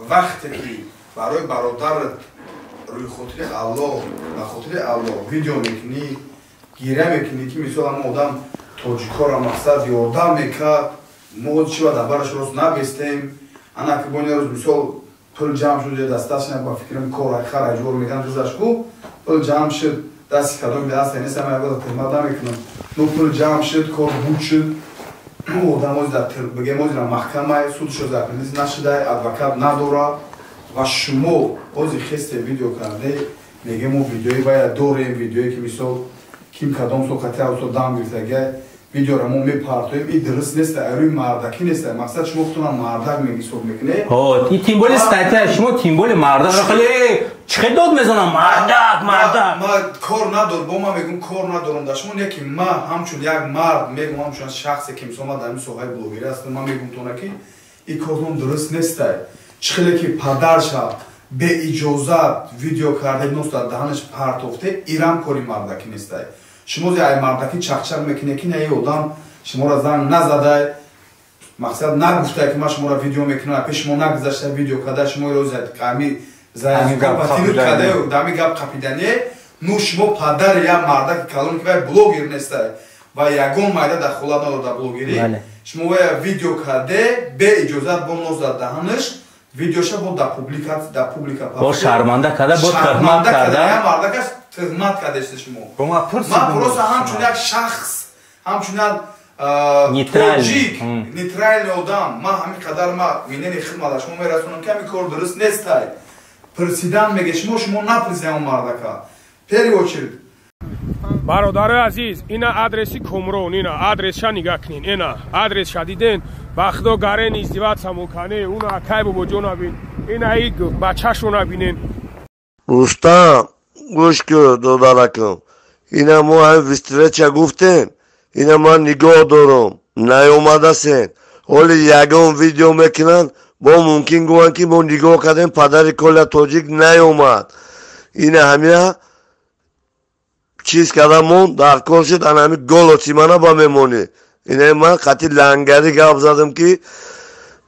وقتی که برای برادر روی خاطر الله و خاطر الله ویدیو میکنی گیره میکنی که مثلا ما آدم توجیکا را مقصد یادم میکرد ما چی باید برش روز نبستیم انا که بانی روز مثال پل جمع شد دستش نبا فکرم کار خرج جور میگن روزش کو پل جمع شد دست کدام دست نیست من یاد تهمت نمیکنم نو پل جمع شد کار بود شد آدم از در بگیم از محکمه سود شده نیست نشده ادوکات نداره و شما بازی خست ویدیو کرده میگه ما ویدیویی باید داریم ویدیویی که مثال کیم کدام سوقتی اوسو دام گرفتگه ویدیو را ما میپارتویم این درست نیست روی مردکی نیست مقصد شما خودتون مردک میگیسوب میکنه ها این تیمبول استاتیا شما تیمبول مردک را خیلی چه داد میزنم مردک ما کار ندار با ما میگم کار ندارم در شما یکی ما همچون یک مرد میگم همچون شخصی که مثلا در این سوهای بلوگری هستم من میگم تو که این کارتون درست نیست چخیلی که پدرش به اجازت ویدیو کرده نوست دهنش پرتوفته ایران کاری مردکی نیست شما ای مردکی چخچر میکنه که نه آدم شما را زنگ نزده مقصد نگفته که من شما را ویدیو میکنم پیش شما نگذاشته ویدیو کرده شما روز قمی زنگ کرده دمی گپ قپیدنی نو شما پدر یا مردک کلون که بلوگر نیست و یگون مایده در خلا نداره بلوگری شما ویدیو کرده به اجازت با نوست دهنش ویدیوشا بود در پوبلیکا با شرمنده کرده بود تهمت کرده یا مردکش تهمت کرده است شما من پروسه همچون یک شخص همچون نیترال آدم ما همین قدر ما مینن خدمت شما میرسونم که همین کار درست نیست پرسیدن میگه شما نپرسید اون مردکا پری очередь برادر عزیز اینا آدرسی کمرون اینا آدرسشا نگاه کنین اینا آدرسشا دیدین بخدا گارن ازدواج سموکنه اونا اکای بابا جونا بین اینا ای بچه‌شونا بینین رستم گوش کن دادالکم اینا ما هم وسترچا گفتن اینا من نگاه دارم نیومده سن ولی یگان ویدیو میکنن با ممکن گوان که ما نگاه کردیم پدر کل تاجیک نیومد اینا همه چیز کردمون در کار شد همه گل چیمانه با میمونه اینه من قطعی لنگری گاب زدم که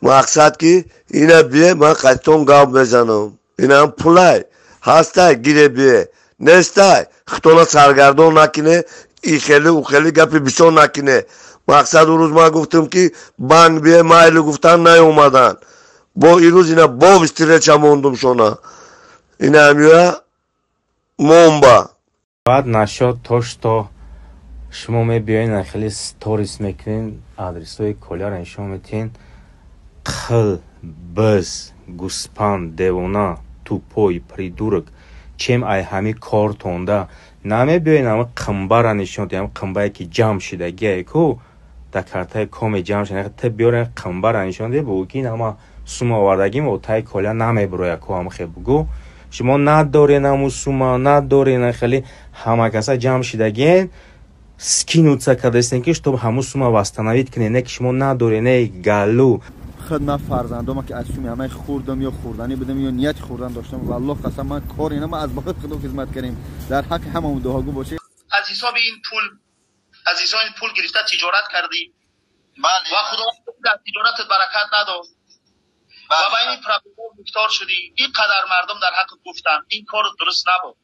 مقصد که اینه بیه من قطعون گاب بزنم اینه هم پولای هسته گیره بیه نسته خطونا سرگردان نکنه ای خیلی او خیلی گپی بسیار نکنه مقصد اون روز من گفتم که بانک بیه مایلو گفتن نیومدن با این روز اینه با بستیره موندم شونه اینه همیه مومبا بعد نشد توش تو شما میبیاین خیلی ستوریس میکنین آدرس های کلا را نشون میتین قل بز گوسپان دیونا توپوی پریدورک چیم ای همی کار تونده نمیبیاین اما قنبه را نشون دیم قنبه که جمع شده گیه که در کارتای کمی جمع شده تا بیارین قنبه را نشون دیم بگین اما سوم آوردگیم و تای کلا نمیبروی که هم خیلی بگو شما ندارین امو سوما ندارین خیلی همه کسا جمع شدگین скинуться کرده استین که شما همو سوما واستنوید کنین نه که شما ندارین ای گلو خدمت فرزندام که از سومی همه خوردم یا خوردنی بدم یا نیت خوردن داشتم والله قسم من کار اینا از بخاطر خدا خدمت کردیم در حق هممون دعاگو باشه از حساب این پول از حساب این پول گرفته تجارت کردی بله و خدا در تجارتت برکت نداد و با این پروپاگاندا گفتار شدی اینقدر مردم در حق گفتن این کار درست نبود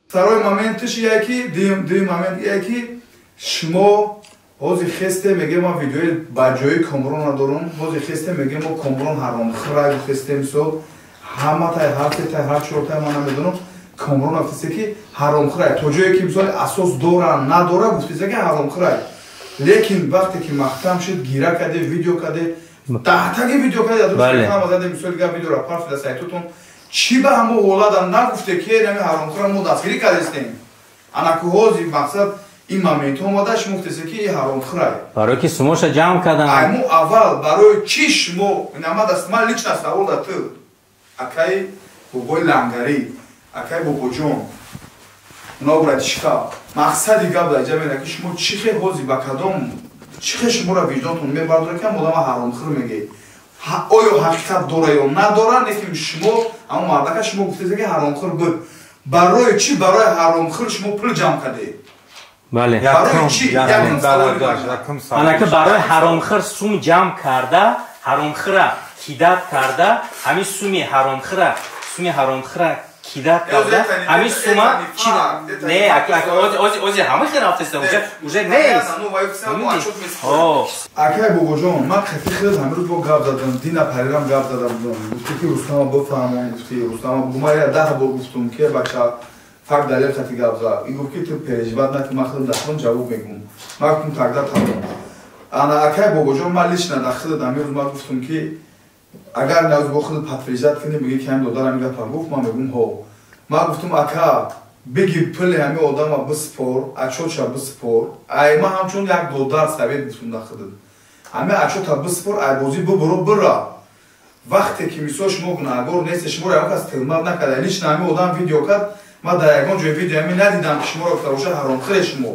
второй моментش یکی دی момент یکی شما بازی خسته میگه ما ویدیوی بجای کامرون ندارم بازی خسته میگه ما کامرون حرام خرای خسته میسو همه تا هر چورتا ما نمیدونم کامرون افسه که حرام خرای تو جایی که مثلا اساس داره نداره گفته که حرام خرای لیکن وقتی که مختم شد گیره کرده ویدیو کرده تاگه ویدیو کرده درست کنم از مثلا گا ویدیو را پارت در سایتتون چی به همه اولاد نگفته که نمی حرام خرای ما دستگیری کردیم انا که هوزی مقصد این момент اومدش مفتسه که این حرام خرای برای که سموش جمع کردن ایمو اول برای چی شما نما دست من لیچ نست اول تو акай бобои лангарӣ акай бобоҷон اونا برای چیکار مقصدی گپ در جمعه که شما چی خیلی حوزی با کدام چی خیلی شما را وجدانتون میبرداره که مدام حرام خور میگه آیا حقیقت داره یا نداره نکیم شما اما مردا که شما گفتید که حرام خور بود برای چی برای حرام خور شما پول جمع کرده بله برای چی انا که برای حرام خور سوم جمع کرده حرام خور کیدت کرده همین سومی حرام خور کیدت کرده همین سوما چی نه اوزی همه خیر رفته уже نیست акай бобоҷон ман қати хеле ҳамрӯз бо гап задам дина парирам гап задам гуфти ки рустама бифаҳмон гуфти рустама гумая 10 бор гуфтум ки бача фак далел қати гап зад и гуфт ки ту переживат наки ман худам дахлам ҷавоб мегум ман гуфтум тагда тамом ана акай бобоҷон ман лично дахил дам имрӯз ман гуфтум ки агар навз бо худ подтверждат кунӣ бигӣ ки ҳам додарам гапа гуфт ман мегум ҳо ман гуфтум ака биги пули ҳами одама биспор ачоша биспор ай ман ҳамчун як додар савет гуфтум дахидид ҳами ачота биспор ай бозӣ бибуро бира вақте ки мисол шумо гунаҳгор несте шуморо ягон кас тилмат накарда лично ҳами одам видео кард ман дар ягон ҷои видео ҳами надидам ки шуморо гуфта боша ҳаромхӯре шумо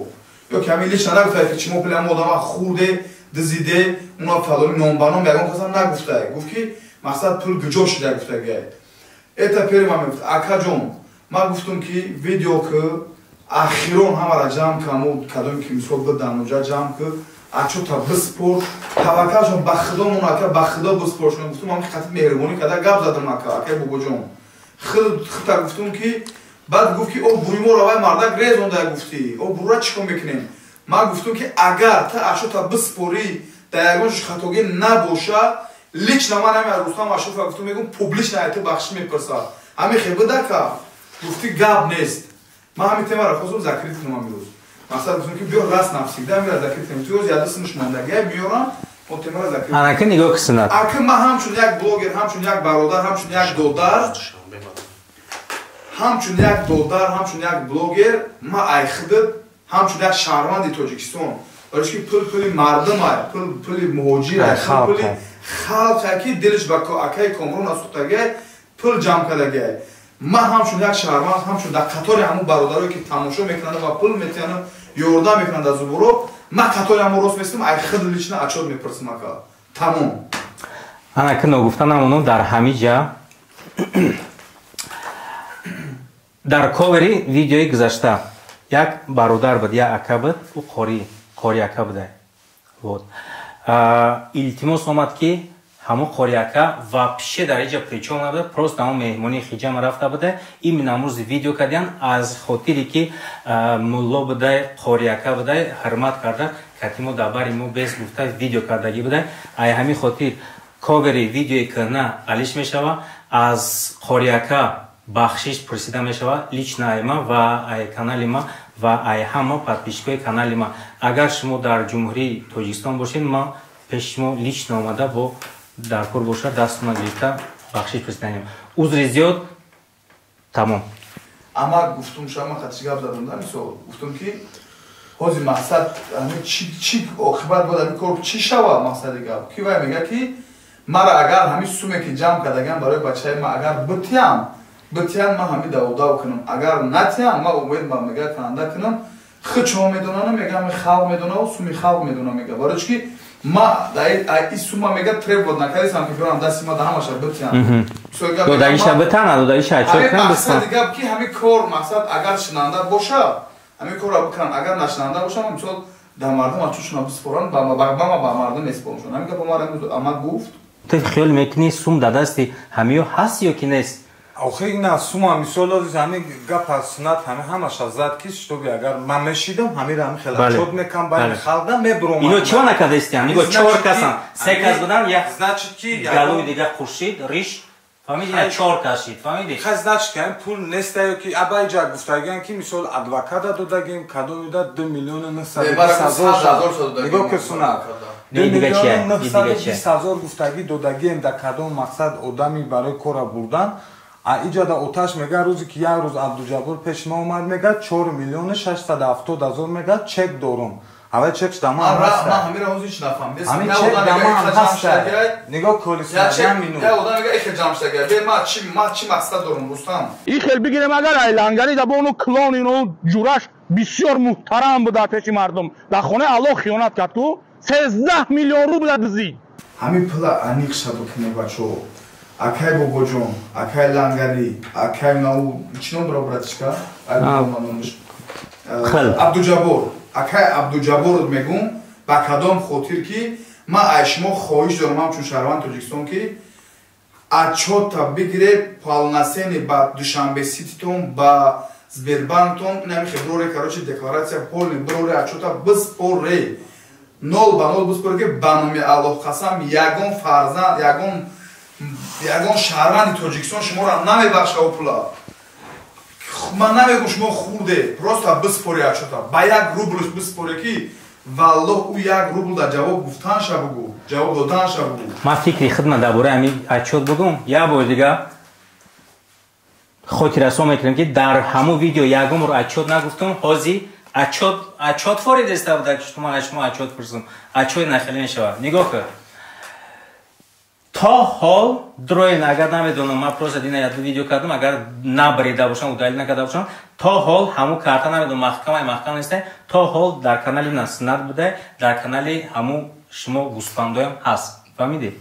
ё ки ҳами лично нагуфта ки шумо пули ҳами одама хурде дизиде уна фалони номбаном ягон касам нагуфта гуфт ки мақсад пул гуҷо шуда гуфтага эта пери ман мегуфт акаҷон ман гуфтум ки видео ки ахирон ҳамара ҷамъ каму кадоме ки мисол биданоҷа ҷамъ ки ачота биспор таваккалшон ба худо мон ака ба худо биспор шуд гуфтум ҳам хати меҳрубонӣ када гап задам ака акай бобоҷон хита гуфтум ки баъд гуфт ки о буриморо вай мардак резонда гуфтӣ о бура чӣ кор мекунем ман гуфтум ки агар та ачота биспорӣ дар ягон хатогӣ набоша лично ман ҳами рустам ашрафа гуфтум мегум публично айти бахшиш мепурса ҳами хебидака гуфти гап нест ман ҳами темаро хостум закрит кунам амирӯз мақсад гуфтум ки биё раст нафсида мира закрит кунем ту ёз ядисмуш мондагия биёрам он темаро закрит анака нигоҳ кисинат ака ман ҳамчун як блогер ҳамчун як бародар ҳамчун як додар ҳамчун як додар ҳамчун як блогер ман айхидид ҳамчун як шаҳрванди тоҷикистон барои ки пули мардама пули муҳоҷира пули халқа ки дилш ба акай комрон асухтага пул ҷамъ кардага ман ҳамчун як шаҳрванд ҳамчун дар қатори ҳамон бародарое ки тамошо мекунанд ва пул метиҳананд ёрдам мекунанд аз зубуро ман қатори ҳамон рост местам ай хид лично отчёт мепурсам ака тамом анака ногуфтанам оно дар ҳамиҷа дар ковери видеои гузашта як бародар буд як ака буд ӯ қори ака буда вот илтимос омад ки ҳамон қорияка вапше дар иҷа причом набуда просто ҳамон меҳмони хиҷама рафта буда именно амрӯзи видео кардиян аз хотире ки мулло буда қорияка буда ҳурмат карда катимо дар бари мо бес гуфта видео кардагӣ буда ай ҳамин хотир ковери видеои кӯҳна алиш мешава аз қорияка бахшиш пурсида мешава лично ай ма ва ай канали ма ва ай ҳама подписчикои канали ма агар шумо дар ҷумҳурии тоҷикистон бошед ма пеши шумо лично омада бо даркор бошад дастуна гирифта бахшиш пурсиданем узри зиёд тамом ама гуфтум шама хатчи гап задам да мисол гуфтум ки ҳозир мақсад чӣ оқибат бод ами кор чӣ шава мақсади гап ки вай мега ки мара агар ҳамин суме ки ҷамъ кардагам барои бачаи ма агар битиям ман ҳамин даводав кунам агар натиям ман умед ба мега кананда кунам хичо медонам мега ами халқ медонам суми халқ медонам мега барои ки ма ай сума мега требоват накардисам ки биёрам дасти ма да ҳамаша битиям додаиша битана додаиша ачот кан мақсади гап ки ҳамин кор мақсад агар шинанда боша ҳамин корро бикунам агар нашинанда бошам мисол дар мардум ачӯшона биспоранд ба мардум меспормшон ҳамин гапа мара амад гуфт ту хиёл мекунӣ сум дар дасти ҳамиё ҳаст ё ки нест آخه این سوما مثال از همین گپ سنت همش از زد کی شتوبی اگر من میشیدم همین رو خیلی شد میکنم باید خالدا میبرم اینو چون نکردستیم نگاه چهار کسان سه کس بودن یک значит کی گلوی دیگه خورشید ریش فهمیدی نه چهار کشید فهمیدی خاص значит که پول نیسته کی ابای جا گفتگن کی مثال ادوکات دادگیم کادو داد 2 میلیون 900,000 نگاه که سنت دیگه چیه 920,000 گفتگی دادگیم در کدام مقصد آدمی برای کار بردن ایجاد آتش میگه روزی که یک روز عبدالجبار پیش ما اومد میگه 4,670,000 میگه چک دارم Але чек дама ҳаст. Ман ҳамира ҳозир ҳеч нафаҳмидем. Ҳамин чек дама ҳаст. Нигоҳ колисиям мину. Я одам мега ихе ҷамштага. Бе ман чӣ мақсад дорам Рустам? ихел бигирем агар ай лангари да бону клон ино ҷураш бисёр муҳтарам буда пеши мардум. Дар хонаи Аллоҳ хиёнат кард ку 13 миллион рубл дизид. Ҳамин пула аниқ шаду кине бачо. Акай бобоҷон, акай лангари, акай нау чӣ ном дора братишка? Ай номаш. Абдуҷаббор. Акай Абдуҷаббор мегум ба кадом хотир ки ман ай шумо хоҳиш дорам ҳамчун шаҳрванди Тоҷикистон ки отчёта бигире полносени ба Душанбе сититон ба Сбербанктон намихе броре короче декларатсия полни броре отчёта биспоре 0 ба 0 биспоре ки ба номи Аллоҳ қасам ягон фарзанд ягон шаҳрванди Тоҷикистон шуморо намебахша у пула. Ман намегум шумо хурде просто биспоре отчёта ба 1 рублш биспоре ки валлоҳ ӯ 1 рубл да ҷавоб гуфтанша бугу ҷавоб доданша бугу. Ман фикри хидмат дар бораи ҳамин отчёт бугум. Як бор дига хотиррасон мекунем ки дар ҳамун видео ягон бор отчёт нагуфтум. ҳозир отчёт форидаста буда ки шумо отчёт пурсум. Отчёт нахеле мешавад. Нигоҳ кун. То ҳол дроин агар намедонам ман просто дина яду видео кардам агар набарида бошам удалил накарда бошам то ҳол ҳамун карта намедонам маҳкам нест. То ҳол дар канали Наснат буда дар канали ҳамун шумо гӯспандоям ҳаст. Фаҳмидед?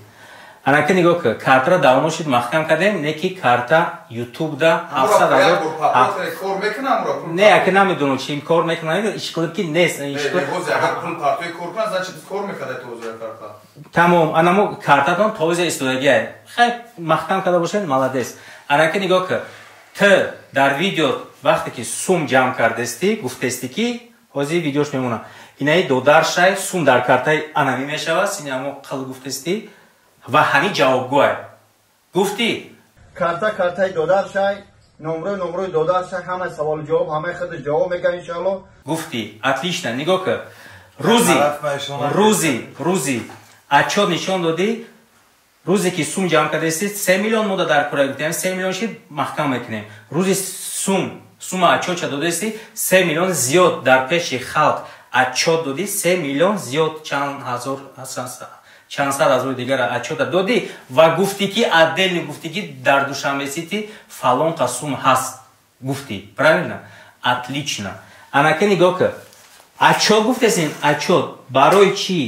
Анака нигоҳ кун. Картаро давомо шид маҳкам кардем. Не ки карта YouTube да 700,000 кор мекунам ро. Не яке намедонам чӣ кор мекунам. Ишқилиб ки нест. Ишқилиб агар пул партои кор кунад значит кор мекарда тоза карта. Тамом анамо картатон тоза истодагия. Хай маҳкам карда бошед маладес. Анака нигоҳ кун. Ты дар видео вақте ки сум ҷамъ кардести гуфтести ки ҳозир видеош мемона. Инаи додаршай сум дар картаи анами мешавад. Синамо қил гуфтести ва ҳамин ҷавобгӯай гуфтӣ картаи додаршай номрои додаршай ҳамаи саволу ҷавоб ҳамаи худаш ҷавоб мекунад иншоалло гуфтӣ отлично нигоҳ кун рӯзи отчёт нишон додӣ рӯзе ки сум ҷамъ кардасти 3 миллион мода дар кора гуфтем 3 миллион шид маҳкам мекунем рӯзи сума отчётша додасти 3 миллион зиёд дар пеши халқ отчёт додӣ 3 миллион зиёд чанд сад ҳазори дигар отчёта додӣ ва гуфтӣ ки отдельно гуфтӣ ки дар Душанбе сити фалон қасум ҳаст гуфтӣ правильно отлично анака нигоҳ кун отчёт гуфтесин отчёт барои чӣ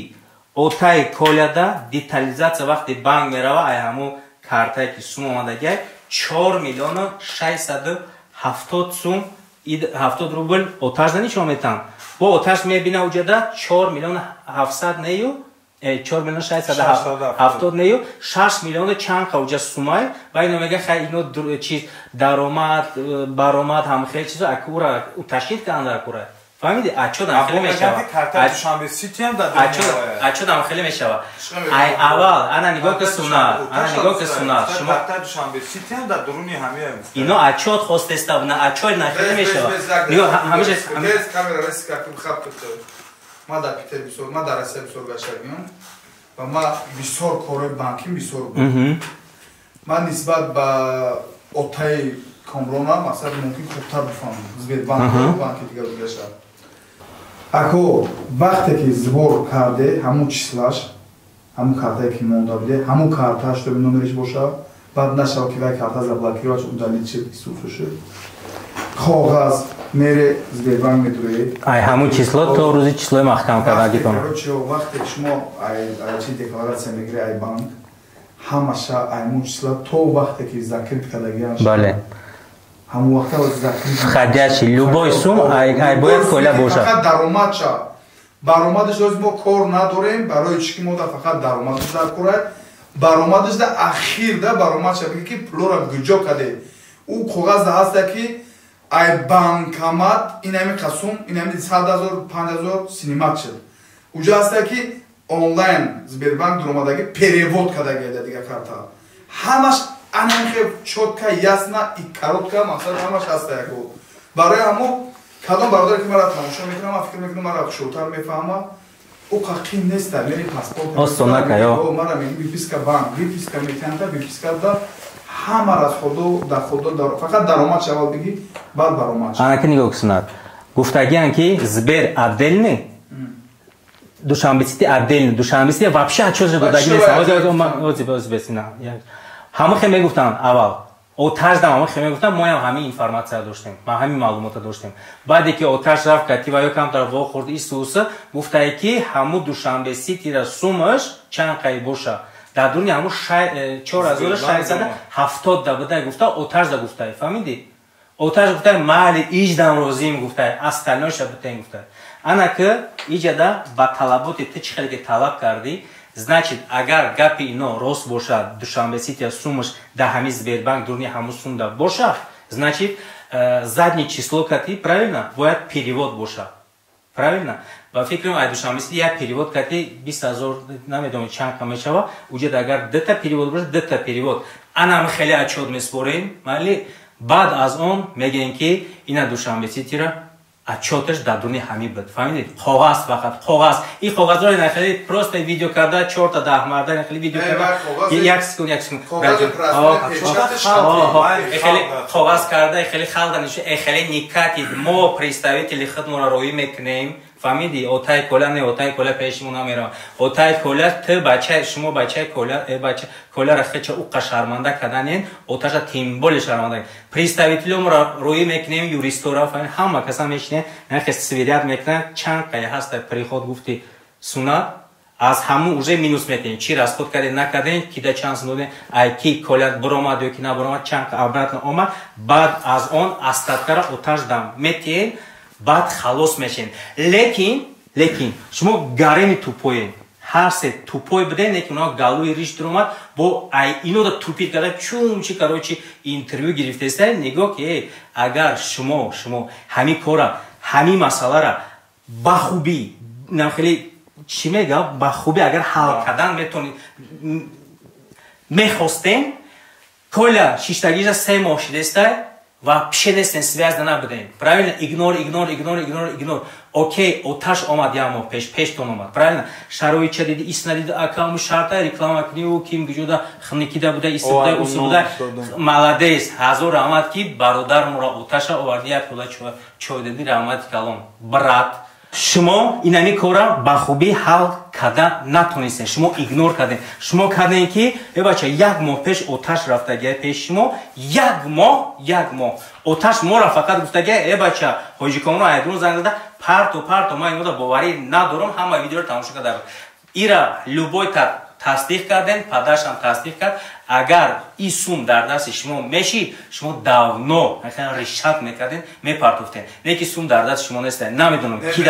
отаи коляда детализатсия вақте банк мерава ай ҳамун картае ки сум омадагиай 4 миллиону 670 сум 70 рубл оташ нишон метам бо оташ мебина уҷада 4 миллиону 700 нею 4 миллион 670 нею 6 миллион чанд қавҷа сумай ва ино мега хай ино чиз даромад баромад ҳам хел чизо акура ташкил кардан дар кура фаҳмиди отчёт ам хеле мешава отчёт ам хеле мешава ай аввал ана нигоҳ ки сунат шумо ино отчёт хостеста на отчёт на хеле мешава ҳамеша камера реска ма дар Питер бисёр ма дар Россия бисёр гаштагиам ва ма бисёр корои банкӣ бисёр ман нисбат ба отаи Камрона масалан мумкин хубтар бифаҳмам Сбербанк банки дигар гашта ако вақте ки збор карде ҳамун числаш ҳамун картае ки монда биде ҳамун картааш то номериш боша баъд нашава ки вай карта заблокироваш удалит шид исуфуше коғаз мере Сбербанк метуроед ай ҳамун число то рӯзи числои маҳкам кардаги кунам короче вақте шумо ай чи декларатсия мегире ай банк ҳамаша аймун числа то вақте ки закрит кардагиаш бале ҳамун вақта закрит входящий любой сум ай бояд коля бошад фақат даромадша баромадаш роз мо кор надорем барои чӣ ки мо да фақат даромадаш дар курад баромадаш да ахир да баромадша биги ки пулора гуҷо каде ӯ коғаз да ҳаста ки ай банкомат инами қасум инами 100,000 5,000 синимат шуд уҷа ҳаста ки онлайн Сбербанк дуромадаги перевод кардагида дига карта ҳамаш анахе чотка ясна и коротка масалан ҳамаш ҳаста яко барои ҳамо кадом бародаре ки мара тамошо мекунам ман фикр мекунам мара шӯтар мефаҳма ӯ қақин неста мери паспорт мара виписка банк виписка метиҳанда виписка да ҳама раз худо фақат даромад шавад биги баъд баромад анаки нигоҳ кунад гуфтагиам ки Сбер отдельный душанбесити отдельно, душанбесити вообще отчёт додагӣ нест. Ози бесина. Ҳама хе мегуфтанд аввал. Отаждам ҳама хе мегуфтанд, мо ҳам ҳамин информация доштем. Ма ҳамин маълумота доштем. Баъде ки оташ рафт кати ва ёкамтар вохӯрд исуса, гуфтае ки ҳаму душанбеситира сумаш чанд қай боша. Дар дуни ҳаму 4670 да буда гуфта, оташ да гуфтае. Фаҳмиди? Оташ гуфтае майли иҷдам розиим гуфтае. Остальноша бутен гуфтае. Ана ки иҷада ба талаботи ти чӣ хеле ки талаб кардӣ, значит агар гапи ино рост бошад, душанбесития сумаш да ҳами Сбербанк дуни ҳаму сум да бошад, значит задни число кати правильно бояд перевод бошад. Правильно? Ва фикрам ай душанбесити як перевод кати 20 000 намедонам чанд қа мешава, уҷад агар дата перевод бошад, дата перевод. Анам хеле отчёт меспорем, майли баъд аз он мегӯем ки ина душанбеситира отчёташ дар дуни ҳами буд. Фаҳмидед? Қоғаз фақат қоғаз. Ин қоғазро ина хеле просто видео карда 4 та 10 марда ина хеле видео карда. Як секунд. Қоғаз карда хеле халда нишо хеле никати мо представители хидмора роӣ мекунем. Фаҳмиди? Отаи кола не отаи кола пешимон намерам. Отаи кола ты бача шумо бачаи кола кола хеча уқqa шарманда каданен, оташа тимболи шарманда. Представителимро роӣ мекунем юристора, фаҳмид? Ҳама каса мешинен, нахе сверят мекунен, чанд қай ҳаста приход гуфти сунат. Аз ҳаму уже минус метем. Чи расход кардем, накардем, кида чанд сунодем, ай ки кола буромад ё ки набуромад, чанд обратно омад. Баъд аз он остаткара оташ дам метем. Баъд халос мешен. Лекин шумо гареми тупоен. Ҳар се тупой буден, лекин оно галуи риш дуромад, бо ай ино да тупир карда чунчи карочи интервю гирифтеста, нигоҳ ки агар шумо ҳами кора, ҳами масъалара ба хубӣ, нахели чӣ мегӯям, ба хубӣ агар ҳал кардан метонед, мехостем, кола шиштагиша 3 моҳ шидеста, вообще нестен связда набудем. Правильно? Игнор. Окей, оташ омад як моҳ пештон омад. Правильно? Шароитча диди, исна диди, акаму шарта реклама куниву ким гуҷуда хникида буда, исна буда, усу буда. Маладес, ҳазор рамад ки бародармура оташа оварди, як пула чой диди, рамади калом. Брат, шумо инами кора ба хубӣ ҳал карда натонистед. Шумо игнор кардем. Шумо кардем ки бача як моҳ пеш оташ рафтагия пеш шумо, як моҳ оташ моро фақат гуфтагия бача ҳоҷикомро айдун занг зада парто ман инода боварӣ надорам, ҳама видеоро тамошо карда. Ира любой тасдиқ кардем, падарашам тасдиқ кард. Агар ин сум дар дасти шумо мешид, шумо давно ришат мекарден, мепартофтен. Не ки сум дар дасти шумо нест. Намедонам ки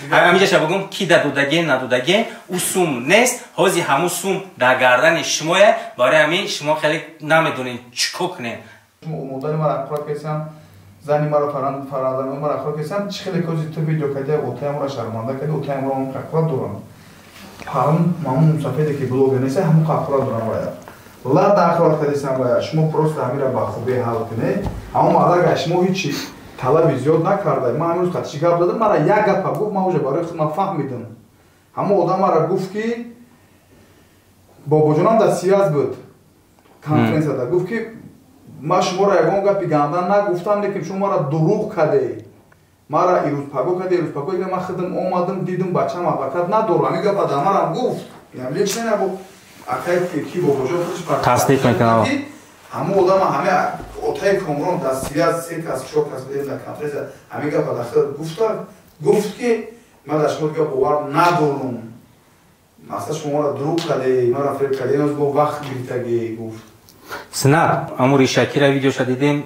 ҳамиҷаша бигум ки дадодаген надодаген, у сум нест. ҳози ҳаму сум дар гардани шумоя. Барои ҳамин шумо хеле намедонед чико кунед. модали мара ахлоқ кесам, зани мара фарандами мара ахлоқ кесам, чӣ хеле кози ту видео кади, отаямро шарманда кади, отаямро ҳам қақлат дорам. ҳам мамун мусафеде ки блогер нест, ҳам қақлат дорам вая. Лада ахлоқ кадисам вая, шумо просто ҳамира ба хубӣ ҳал кунед. Ҳама алага шумо ҳичи талаби зиёд накарда. Ман ҳамирӯз қатиши гап додам, мара як гапа гуфт, ман уже барои худам фаҳмидам. Ҳама одам мара гуфт ки бобоҷонам дар сияз буд. Конференсияда гуфт ки ман шуморо ягон гапи ганда нагуфтам, лекин шумо мара дурӯғ кадед. Мара ирӯзпаго кадед, ман худам омадам, дидам бачам адвокат надорам. Ҳамин гапа дар марам гуфт. Лично набуд. Акай ки бобоҷон худаш тасдиқ мекунам. ҳама одам ҳама отаи комрон дар сияз 3 кас 4 кас будем дар конференсия ҳамин гапа дар худаш гуфт ки ман дар шумо гап бовар надорам. масъала шуморо дурӯғ кадед, мара фиреб кадед, бо вақт гирифтагӣ гуфт. Снат, амури Шакира видеоша дидем,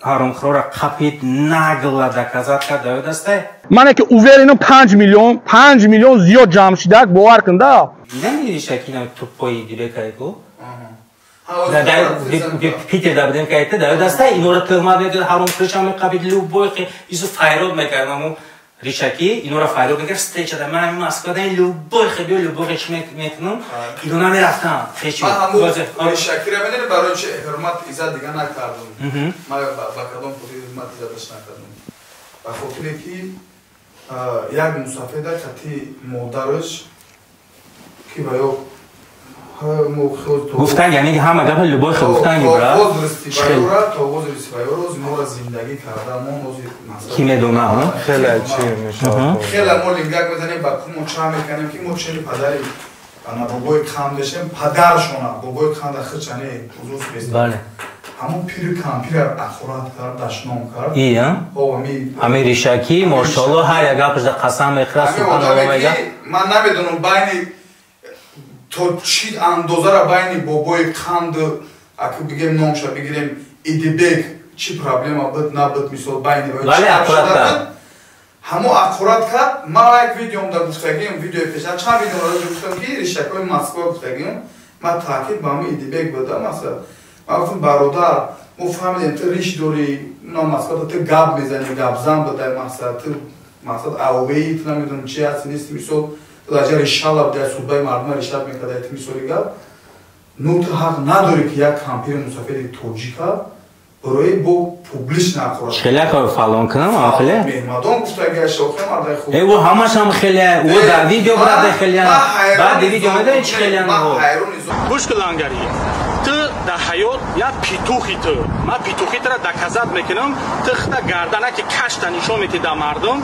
ҳаромхӯрора қапид нагла доказат кард даёд астай. Мане ки уверенам 5 миллион зиёд ҷамъ шидак бовар кун да. Намедиди Шакира тупои дирекайку? Питер да будем кайта даёд астай, инора тӯҳмат мекард, ҳаромхӯришам қапид любой ису файрод мекард. Аму Ришаки инора файрод мекард, стечада ман Москва дан любой хеш мекунам, ино намерафтам. Ришакира мене барои чи ҳурмат иззат дига накардам. Ман ба кадом худи ҳурмат иззаташ накардам. Ба хотире ки як мусафеда кати модараш ки ба ё گفتن یعنی همه گپ لبای خود گفتن برا کی میدونه ها خیلی چی میشه خیلی ما لینگک بزنیم با کوم چا میکنیم که ما چلی پدری انا بابای خام داشتیم پدرشون بابای خام دخچنه حضور بیست بله همون پیر کامپیر اخورات کرد داشنام کرد ای همه ریشکی ماشاءالله هر یک گپش قسم میخوره سبحان الله میگه من نمیدونم بین تو چی اندازه را بین بابای خام اگه بگیم نامش بگیریم ایدیبک چی پرابلم بود نبود مثال بین ولی اخورات کرد همو اخورات کرد ما یک ویدیوم در گفتگیم ویدیو پیشتر چند ویدیو را گفتم که ریشکای مسکو گفتگیم ما تاکید با همه ایدیبک بودم مثلا ما گفتم برادر ما فهمیدیم تو ریش دوری نام مسکو تو گاب میزنی گاب زن بوده مثلا اوهی تو نمیدونم چی هست نیست مثال تو در ریشالا بوده صوبای مردم ریشاب میکرده تو مثالی گاب نو تو حق نداری که یک کامپیر مسافری توجیکا برای با پوبلیش نخورد. خیلی کار فالون کنم آخله. مهمادان گفتگی شوخی مردای خوب. ای و همش هم خیلی. و در ویدیو برای خیلی. بعد ویدیو میدونی چی خیلی هم. گوش کلانگریه. تو در حیات یا پیتوخی تو. ما پیتوخی تو را دکازات میکنم. تخت گردنه که کشت نشون میدی در مردم.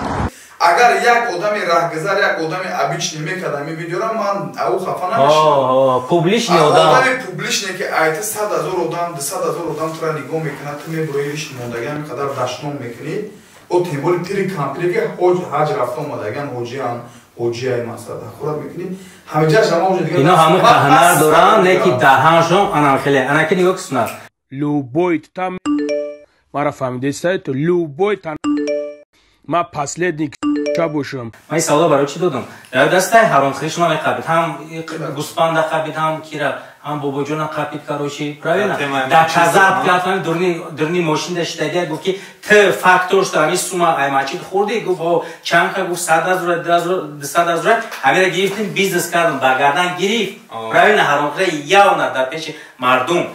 اگر یک آدمی راهگذر یک آدمی ابیچ نمیکرد این ویدیو را من او خفه نمیشم. پوبلیش نیادم. آدمی پوبلیش نه که ایت 100,000 آدم 200,000 آدم تو را نگاه میکنه تو میبرویش موندگان قدر دشنام میکنی او تیمبول پیری کامپلی که حج رفته اومدگان حجی های مسعود خورد میکنی همه جاش هم اوج دیگه اینا همه کهنر دارن نه که دهانشون انا خیلی انا که نگاه کسنر любой там مرا فهمیده است تو любой там ما последний چابوشم من سوال برای چی دادم در دسته حرام خیش شما میقبید هم گوسپند قبید هم کیرا هم بابا جون قبید کاروشی правильно در کذاب کردن درنی ماشین داشته گفت که ت فاکتورش دارمی سوما ایماچی خوردی گفت با چند کا گفت 100,000 همه گرفتیم بیزنس کردم برگردن گرفت правильно حرام خیلی یا نه در پیش مردم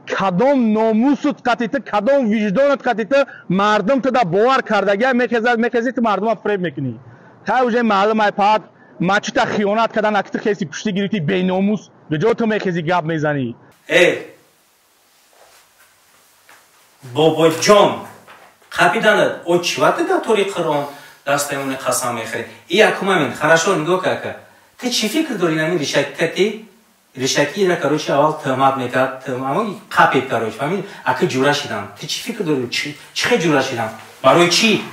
کدام ناموست قطیته کدام وجدانت قطیته مردم تو دا باور کردگی میکزی تو مردم فریب میکنی تا اوجه معلوم ای پاد ماچی تا خیانت کردن اکت کسی پشتی گرفتی بی ناموس به جو تو میکزی گپ میزنی ای بابا جان قبیدن او چیوات دا طوری قرآن دسته اون قسم میخری ای اکومه من خراشو نگاه که تو چی فکر داری نمی ریشکتی ریشکی را کاروش اول تهمت میکرد اما قپید کاروش فهمید اگه جورا شدم تو چی فکر داری چه جورا شدم برای چی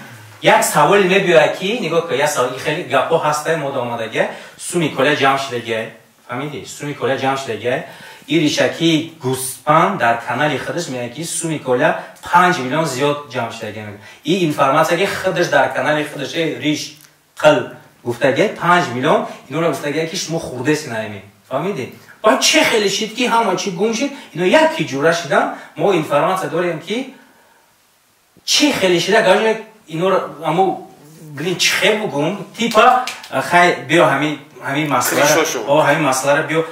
یک سوال میبیاد کی نگاه که یا سوال خیلی گپو هسته مود آمدگه سومی کلا جمع شدگه فهمیدی سومی کلا جمع شدگه این ریشکی گوسپند در کانال خودش میگه که سومی کلا 5 میلیون زیاد جمع شدگه این اینفورماسیون که خودش در کانال خودش ریش قل گفتگه 5 میلیون اینو را گفتگه که شما خورده سینایمی فهمیدی با چه خیلی شد که همه چی گم شد اینا یکی جوره شدن ما اینفورماسیون داریم که چه خیلی شده گاهی اینا رو اما ببین چه بگم تیپا خیلی بیا همین مسئله رو بیا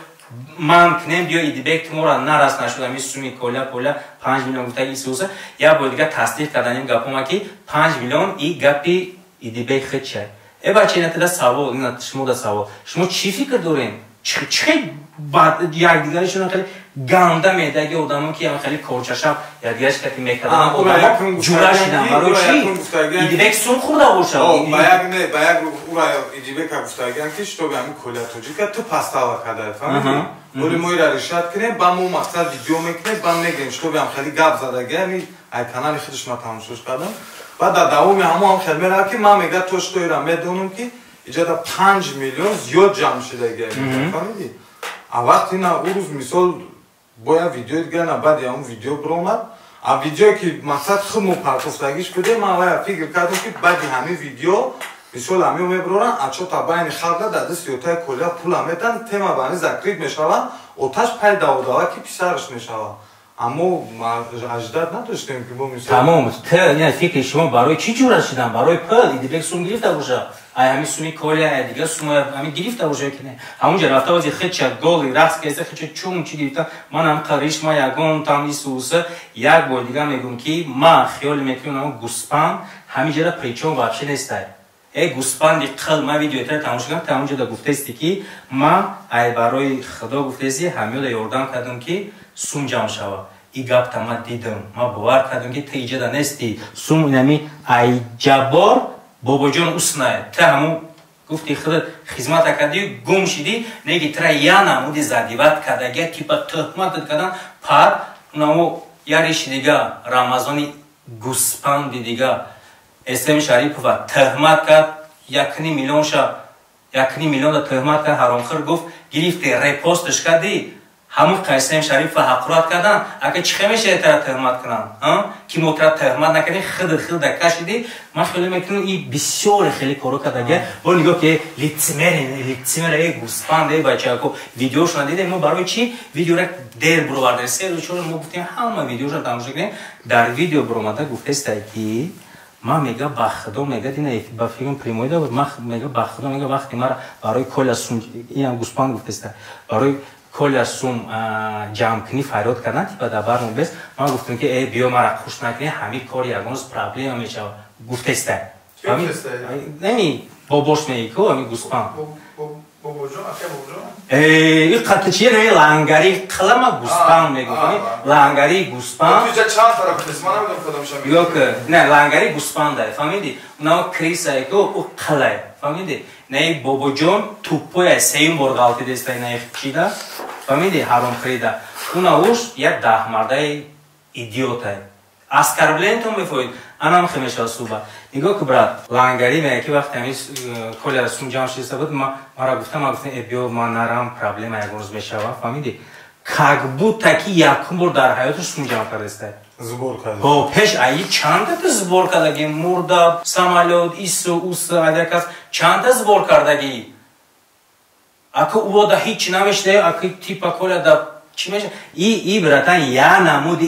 من کنم بیا ایدیبک ما را نرس نشد همین سومی کلا 5 میلیون گفته ایسوسه یا با دیگه تصدیق کردن این گپ ما که 5 میلیون این گپی ایدیبک خود شه ای بچه اینا تدا سوال اینا شما دا سوال شما چی فکر دارین چه بعد یک دیگرشون خیلی گنده میده که آدمون که هم خیلی کورچشم یا دیگرش که میکردن آدم جوره شدن برای چی؟ ایدیبک سون خورده باشه با یک او را ایدیبک گفتگیان که شتو به همین کلیاتوجی که تو پستاوا کرده فهمیدی؟ دوری موی را رشد کنیم با مو مقصد ویدیو میکنیم با میگیم شتو به هم خیلی گپ زدگی همین ای کانال خودش ما تماشاش کردم بعد در دوامی هم خیلی میره که من میگه تو شتوی را میدونم که اینجا 5 میلیون زیاد جمع شده گه فهمیدی؟ وقتی نه اون روز مثال باید ویدیو دیگه نه بعد یا اون ویدیو برامد ویدیو که مقصد خمو پرتفتگیش بده من باید فکر کردم که بعد همین ویدیو مثال همیو میبرورن اچو تا بین خلق در دست یوتای کلیا پول همیتن تیما بانی زکرید میشون اوتاش پای داوداوا که پیسرش میشون اما اجداد نداشتیم که با مثال تمام یعنی فکر شما برای چی جوره شدن برای پل ایدیبک سوم گرفته باشه همین سومی کلا دیگه سوم همین گرفته باشه که نه همونجا رفته واسه خیلی گل رقص کیسه خیلی چون چی گرفته من هم قریش ما یگون تام ایسوسه یک بار دیگه میگم که ما خیال میکنم گوسپند همینجا پریچون واپش نیسته ای گوسپندی قل ما ویدیو تر تماشا کردم تمام جدا گفته استی که ما ای برای خدا گفته استی همیو دا یاردم کردم که سوم جمع شوه ای گپ تا ما دیدم ما باور کردم که تا ایجا دا نستی سوم اینمی ای جبار بابا جان اسنای تا همون گفتی خدا خدمت کردی گم شدی نگی ترا یا نمودی زدیوت کردگی تیپا تهمت کردن پر اونمو یاریش دیگه رمضانی گوسپندی دیگه اسلام شریف و تهمت کرد یکنی میلیون دا تهمت کرد حرامخور گفت گرفتی ریپوستش کردی همون قاسم شریف و حقارت کردن اگه چه میشه تر تهمت کنن که موتر تهمت نکنی خود کشیدی من خیلی میکنم این بسیار خیلی کارو کرده و نگاه که لیتسمر گوسپند بچه که ویدیوش ندیده ما برای چی ویدیو را دیر برو برده سه رو چون ما گفتیم همه ویدیوش را تماشا کنیم در ویدیو برآمده گفته است که ما میگه بخدا میگه دینا با فیلم پریموی دا ما میگه بخدا میگه وقتی ما برای کل سوم اینم گوسپند گفته است برای کل سوم جمع کنی فریاد کردن تیپا دبرمون بس ما گفتیم که ای بیا مرا خوش نکنی همین کار یگانوز پرابلم میشه گفته است نمی باباش میگه که همین گوسپند بابا جان اخی بابا جان این قطعیه نمی لنگری قلم گوسپند میگه لنگری گوسپند تو چند طرف قسم من نمیدونم کدومش میگه که نه لنگری گوسپند فهمیدی اونا کریسه که او قله فهمیدی نه بابا جان توپوی سیم برغالتی دسته نه چیده فهمیدی حرام خریده اونا اوش یک ده مرده ایدیوته اسکربلین تو میفوید انام خمیشه صوبه نگاه که برات لنگری میگه که وقتی همیش کلی از سوم جمع شده بود ما را گفتم ای بیو ما نرم پرابلم یک روز بشه فهمیدی کاغ بود تا که یکم بار در حیاتش سوم جمع کرده زبور کرده با پیش ای چند تا زبور کردگی مردا سامالود ایسو اوس ادکاس چند تا زبور کردگی اکو او دا هیچ نمیشته اکو تیپا کلا دا چی میشه ای براتن یا نمود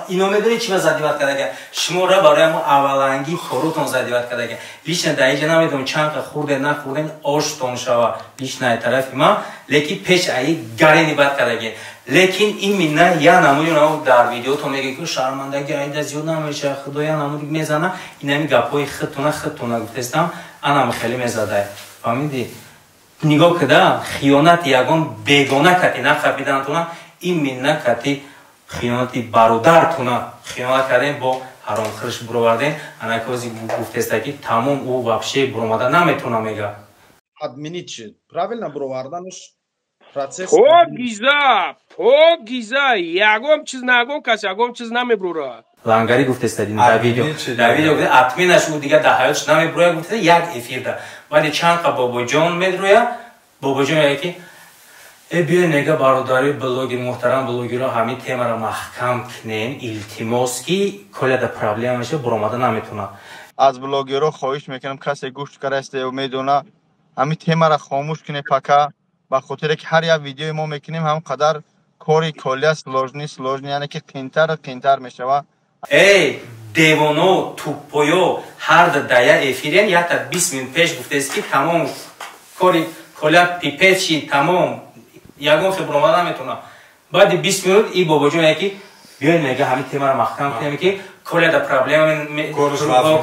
اینو میدونی چی زدیوت کردگی شما را برای ما اولانگی خروتون زدیوت کردگی بیش نه دایجا نمیدونم چند خورده نخوردن آشتون شوا بیش نه طرف ما لیکن پیش ای گاری نبات کردگی لیکن این مینا یا نمودی اونو در ویدیو تو میگه که شرمندگی ایده زیاد نمیشه خدایا نمودی میزنه اینمی گپای خطونه گفتم انم خیلی میزده فهمیدی نگاه کده خیانت یگان بیگانه کتی نخفیدن این مینا کتی خیانتی برادرتونه خیانت کردن با حرام خرش برآوردن انا کوزی گفته است که تمام او вообще برآمده نمیتونه میگه админит правильно برآوردنش процесс گیزا یگام چیز نگم کس یگام چیز نمیبروره لنگری گفته است در ویدیو گفته ادمینش او دیگه در حیاتش نمیبروه گفته یک افیر ده ولی چند تا بابا جان میدروه بابا جان میگه که بیا نگاه برادری بلوگر محترم بلوگرها همین تیما را محکم کنین التماس که کل دا پرابلم میشه برآمده نمیتونه از بلوگرها خواهش میکنم کسی گوش کرده و میدونه همین تیما را خاموش کنه پکا به خاطر که هر یک ویدیو ما میکنیم هم قدر کاری کلی سلوژنی یعنی که قینتر میشه ای دیوانو توپویو هر دایا افیرین یا تا 20 منت پیش گفته است که تمام کاری کلا پیپچی تمام یگان خبرآمد نمیتونه بعد 20 منت این بابا جون میگه بیاین میگه همین تیما رو محکم کنیم که کلا دا پرابلم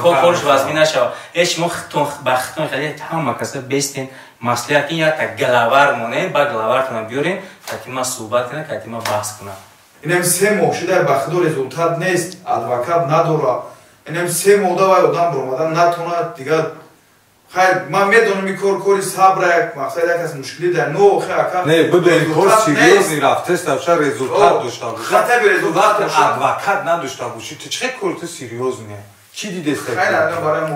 کورش واسمی نشه اش مختون بختون خیلی تمام کسا بیستین مسئله که یا تا گلاور مونه با گلاورتون بیارین تا ما صحبت کنه تا ما بحث کنه اینم سه ماه شده بخدا رزولتات نیست ادوکات نداره اینم سه ماه دا وای آدم برآمدن نتونه دیگه خیر من میدونم این کاری صبر مقصد یک از مشکلی در نو خیر نه ببین کار سیریوزی رفته است تا رزولتات داشته باشه خطر به رزولتات ادوکات نداشته باشی چه کارت سیریوز نه چی دیده است خیر الان برای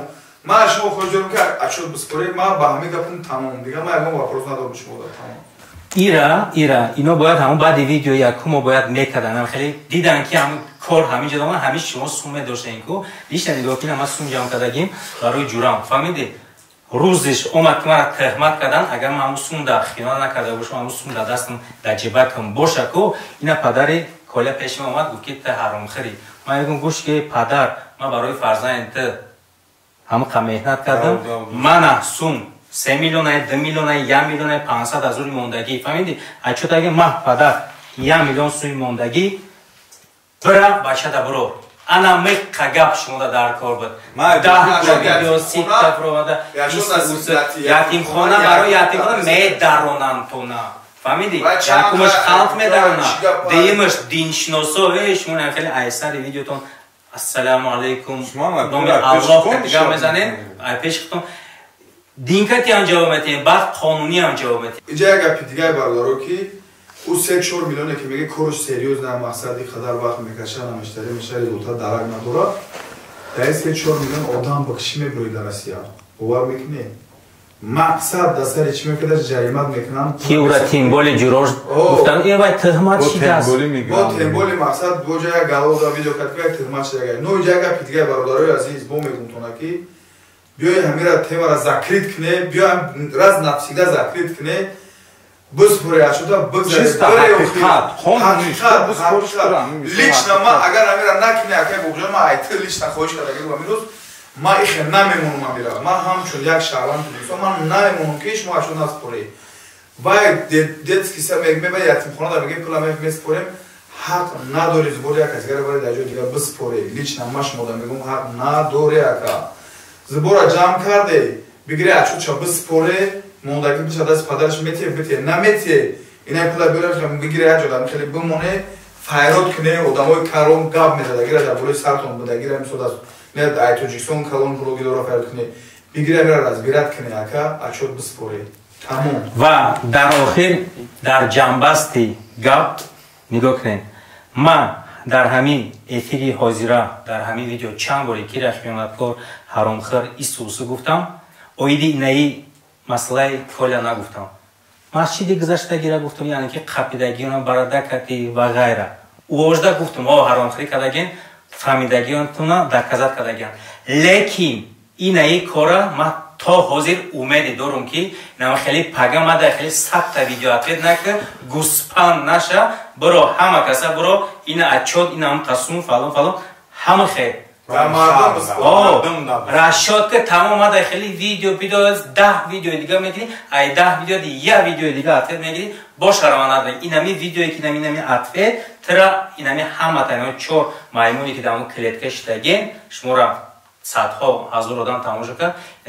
ما شما خود جلو که اشود بسپرید ما با همین گپون تمام دیگه ما یکم واپروز ندارم شما تمام اینا باید همون بعد ویدیو یکم باید میکردن خیلی دیدن که همون کار همین جدا من همیشه شما سومه داشتین کو بیشتر نگاه کنیم ما سوم جمع کردیم برای جورام فهمیدی روزش اومد که من تهمت کردن اگر من همون سوم در خیانت نکرده باشم همون سوم در دستم در جیبکم باشه کو اینا پدر کلا پیش من اومد گفت که ته حرام خری من میگم گوش که پدر من برای فرزند همون مهنت کردم من سوم 3 میلیون 2 میلیون 1 میلیون 500 هزار موندگی فهمیدی اچو تا اگه من پدر 1 میلیون سوی موندگی برا بچه دا برو ана меққа гап шумода дар кор буд 10 видео 30 провода ятимхона барои ятимхона медаронанд туна фаҳмиди якумаш халқ медарона деюмаш диншиносо шумо хеле айсари видеотон ассалому алейкум номи аллоҳ катига мезанем пешихтон динкати ҳам ҷавоб метиҳем баъд қонунӣ ҳам ҷавоб метиҳем инҷа як гапи дигаи бардоро ки ӯ 3-4 миллионе ки мега корш серьёзна мақсади қадар вақт мекаша намештари меша результат дарак надора дар 3-4 миллион одам ба чӣ мебурӣ дар Россия бовар мекунӣ мақсад дар сари чӣ мекунад ҷаримат мекунанд ки ӯра тимболи ҷурож гуфтан вай тӯҳмат шидааст бо тимболи мақсад бо ҷа як галоза видео катиба як тӯҳмат шидага но инҷа як гапи дигаи бародарои азиз бо мегумтона ки биёй ҳамира темара закрит куне биёй раз навсида закрит куне бисбуре ашуда бигзаред лично ма агар ҳамира накуне акай буҷон ма айтӣ лично хоҳиш кардаги ва мирӯз ма ихе намемонам ҳамира ма ҳамчун як шаҳрванди инсон ман намемонам ки шумо ашуда наспорӣ вай детский меба ятимхонада мега пула меспорем ҳақ надори зубори як казгара бари дар ҷои дигар биспорӣ лично ма шумода мегӯм ҳақ надори ака зубора ҷамъ карде бигири ашудша биспоре мондаги биша даст падараш метие битие наметие инай пула биёраш бигири як ҷода хеле бимоне файрод куне одамои карон гап мезадагира дар бораи сартон будагира мисол аст не ай тоҷикистон калон блоги дора файрод куне бигири агар разбират куне ака ашуд биспоре тамом ва дар охир дар ҷамъбасти гап нигоҳ кунед ма дар ҳамин эфири ҳозира дар ҳамин видео чанд боре кира хиёнаткор ҳаромхӯр исусу гуфтам оиди инаи масъалаи коля нагуфтам масҷиди гузаштагира гуфтам яъне ки қапидагиёна барада кати ва ғайра увожда гуфтам о ҳаромхӯрӣ кардагин фаҳмидагиёнатона доказат кардагиан лекин инаи кора ма то ҳозир умеде дорам ки нама хеле пага мада хеле сахта видео ответ нака гуспан наша биро ҳама каса биро ина отчёт ина ҳам қасум фалон фалон ҳама хел расчётка тамом мада хеле видео 10 видео дига мегирӣ ай 10 видео я видео дига ответ мегирӣ бош раванада инами видеое ки инами ответ тра инами ҳама тано 4 маймуне ки дар клетка шидаген шумора садҳо ҳазор одам тамошо кард